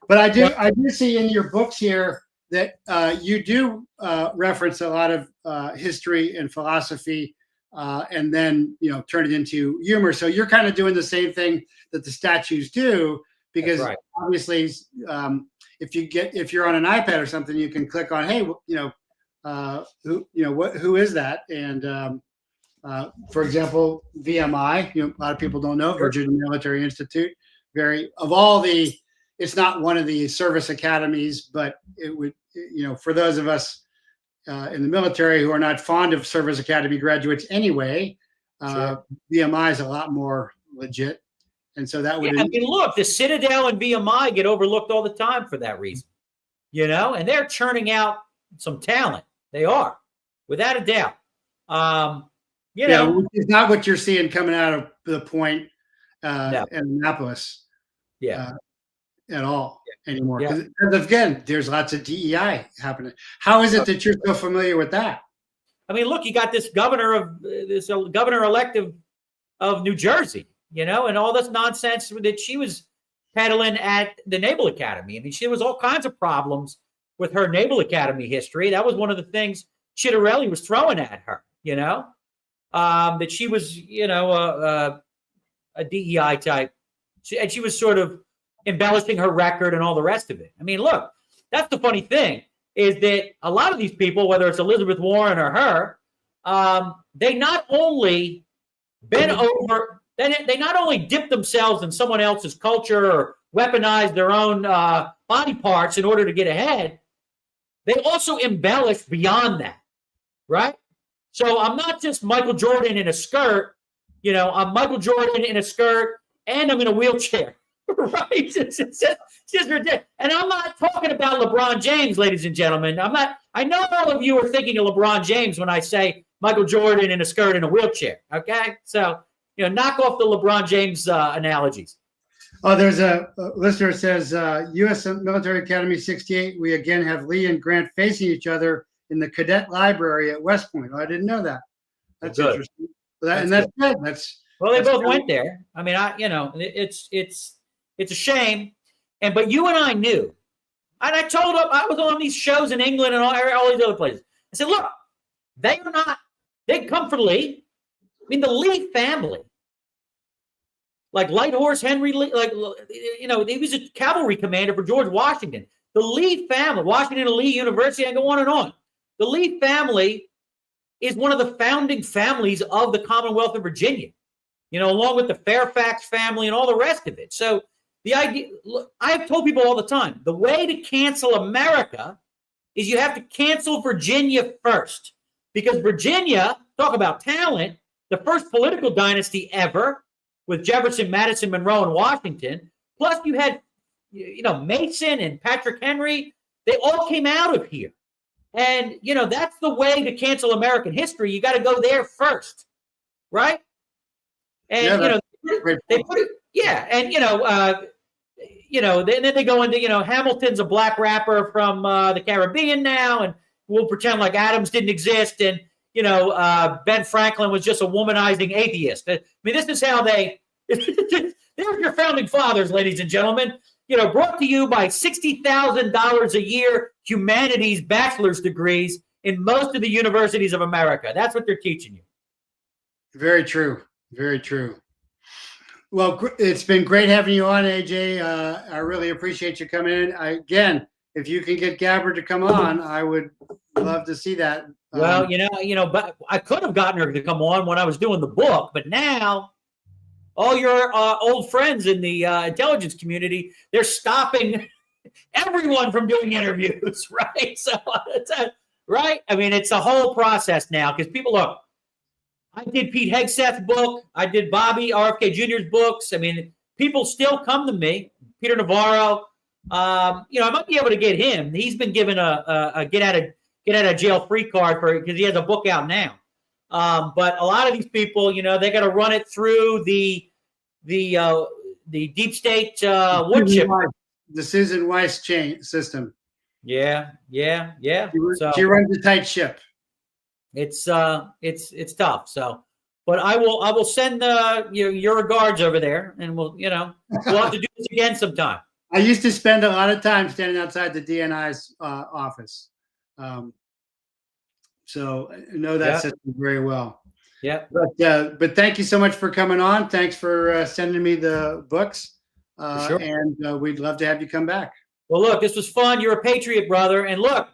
But I do see in your books here that you do reference a lot of history and philosophy, and then turn it into humor. So you're kind of doing the same thing that the statues do, because obviously, if you're on an iPad or something, you can click on, hey, who is that? And for example, VMI, a lot of people don't know, Virginia Military Institute. It's not one of the service academies, but it would, for those of us in the military who are not fond of service academy graduates anyway, VMI is a lot more legit. And so that would. Look, the Citadel and VMI get overlooked all the time for that reason, and they're churning out some talent. They are, without a doubt. It's not what you're seeing coming out of the Point and Annapolis. At all anymore. Because again, there's lots of DEI happening. How is it that you're so familiar with that? Look, you got this governor-elect of New Jersey, and all this nonsense that she was peddling at the Naval Academy. There was all kinds of problems with her Naval Academy history. That was one of the things Chitterelli was throwing at her, that she was, a DEI type. And she was sort of embellishing her record and all the rest of it. Look, that's the funny thing, is that a lot of these people, whether it's Elizabeth Warren or her, they not only they not only dip themselves in someone else's culture or weaponize their own body parts in order to get ahead, they also embellish beyond that, right? So I'm not just Michael Jordan in a skirt, I'm Michael Jordan in a skirt and I'm in a wheelchair. Right? It's just ridiculous. And I'm not talking about LeBron James, ladies and gentlemen. I know all of you are thinking of LeBron James when I say Michael Jordan in a skirt and a wheelchair. Okay? So, knock off the LeBron James analogies. Oh, there's a listener that says, U.S. Military Academy 68, we again have Lee and Grant facing each other in the cadet library at West Point. Oh, I didn't know that. That's interesting. That's good. They both went there. It's a shame, but you and I knew, and I told him I was on these shows in England and all these other places. I said, look, they come for Lee. I mean, the Lee family, like Light Horse Henry Lee, he was a cavalry commander for George Washington. The Lee family, Washington and Lee University, I go on and on. The Lee family is one of the founding families of the Commonwealth of Virginia, along with the Fairfax family and all the rest of it. So the idea, look, I've told people all the time, the way to cancel America is you have to cancel Virginia first. Because Virginia, talk about talent, the first political dynasty ever with Jefferson, Madison, Monroe, and Washington. Plus you had, Mason and Patrick Henry. They all came out of here. And, that's the way to cancel American history. You got to go there first, right? And, they put it, yeah. And, then they go into, Hamilton's a black rapper from the Caribbean now, and we'll pretend like Adams didn't exist, and, Ben Franklin was just a womanizing atheist. I mean, this is how they're your founding fathers, ladies and gentlemen. Brought to you by $60,000 a year humanities bachelor's degrees in most of the universities of America. That's what they're teaching you. Very true. Very true. Well, it's been great having you on, AJ. I really appreciate you coming in. Again, if you can get Gabbard to come on, I would love to see that. Well, but I could have gotten her to come on when I was doing the book, but now all your old friends in the intelligence community, they're stopping everyone from doing interviews, right? So, right? I mean, it's a whole process now because people look. I did Pete Hegseth's book. I did Bobby RFK Jr.'s books. I mean, people still come to me. Peter Navarro. I might be able to get him. He's been given a get out of jail free card because he has a book out now. But a lot of these people, they got to run it through the deep state wood chip. The Susan Weiss chain system. Yeah. She runs a tight ship. It's tough. So, but I will send your regards over there, and we'll have to do this again sometime. I used to spend a lot of time standing outside the DNI's office. So I know that system very well. Yeah. But thank you so much for coming on. Thanks for sending me the books. Sure. And we'd love to have you come back. Well, look, this was fun. You're a patriot, brother. And look,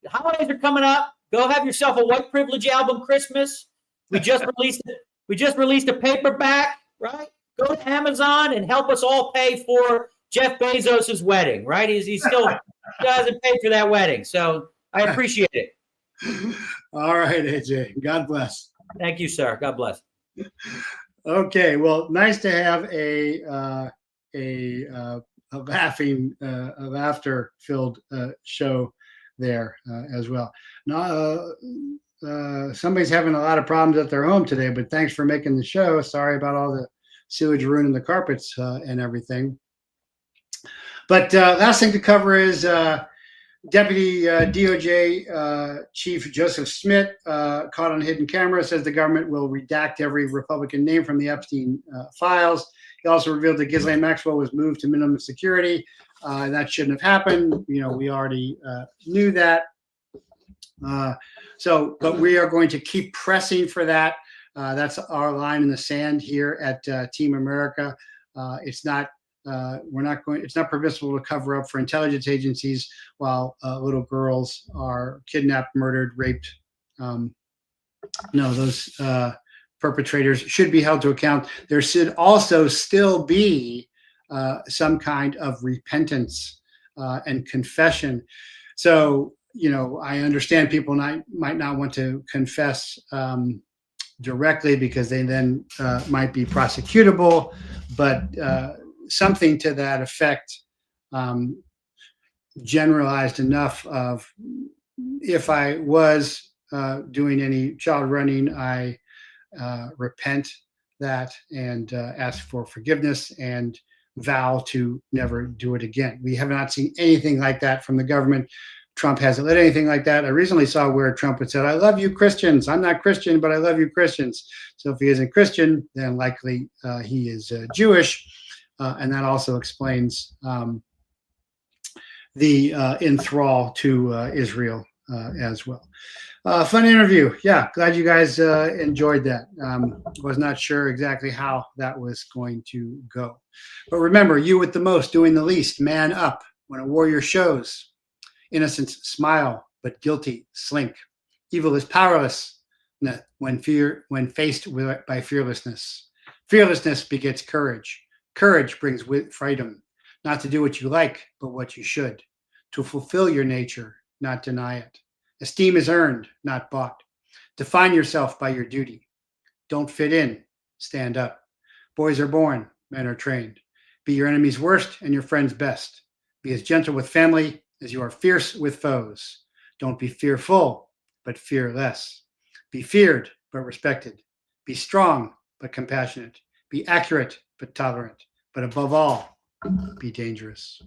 the holidays are coming up. Go have yourself a White Privilege album Christmas. We just released a paperback, right? Go to Amazon and help us all pay for Jeff Bezos's wedding, right? He still hasn't paid for that wedding. So I appreciate it. All right, AJ. God bless. Thank you, sir. God bless. Okay. Well, nice to have a laughter-filled show there as well. Now, somebody's having a lot of problems at their home today, but thanks for making the show. Sorry about all the sewage ruining the carpets and everything. But last thing to cover is Deputy DOJ Chief Joseph Smith, caught on hidden camera, says the government will redact every Republican name from the Epstein files. He also revealed that Ghislaine Maxwell was moved to minimum security. That shouldn't have happened. We already knew that. But we are going to keep pressing for that. That's our line in the sand here at Team America. It's not permissible to cover up for intelligence agencies while little girls are kidnapped, murdered, raped. Those perpetrators should be held to account. There should also still be some kind of repentance and confession. So, I understand people might not want to confess directly because they then might be prosecutable, but something to that effect, generalized enough of, if I was doing any child running, I repent that and ask for forgiveness and vow to never do it again. We have not seen anything like that from the government. Trump hasn't let anything like that. I recently saw where Trump had said, "I love you, Christians. I'm not Christian, but I love you, Christians." So if he isn't Christian, then likely he is Jewish. And that also explains the enthrall to Israel as well. Fun interview. Yeah, glad you guys enjoyed that. Was not sure exactly how that was going to go. But remember, you with the most doing the least, man up. When a warrior shows, innocence smile, but guilty slink. Evil is powerless when faced by fearlessness. Fearlessness begets courage. Courage brings with freedom, not to do what you like, but what you should. To fulfill your nature, not deny it. Esteem is earned, not bought. Define yourself by your duty. Don't fit in, stand up. Boys are born, men are trained. Be your enemy's worst and your friend's best. Be as gentle with family as you are fierce with foes. Don't be fearful, but fearless. Be feared, but respected. Be strong, but compassionate. Be accurate, but tolerant. But above all, be dangerous.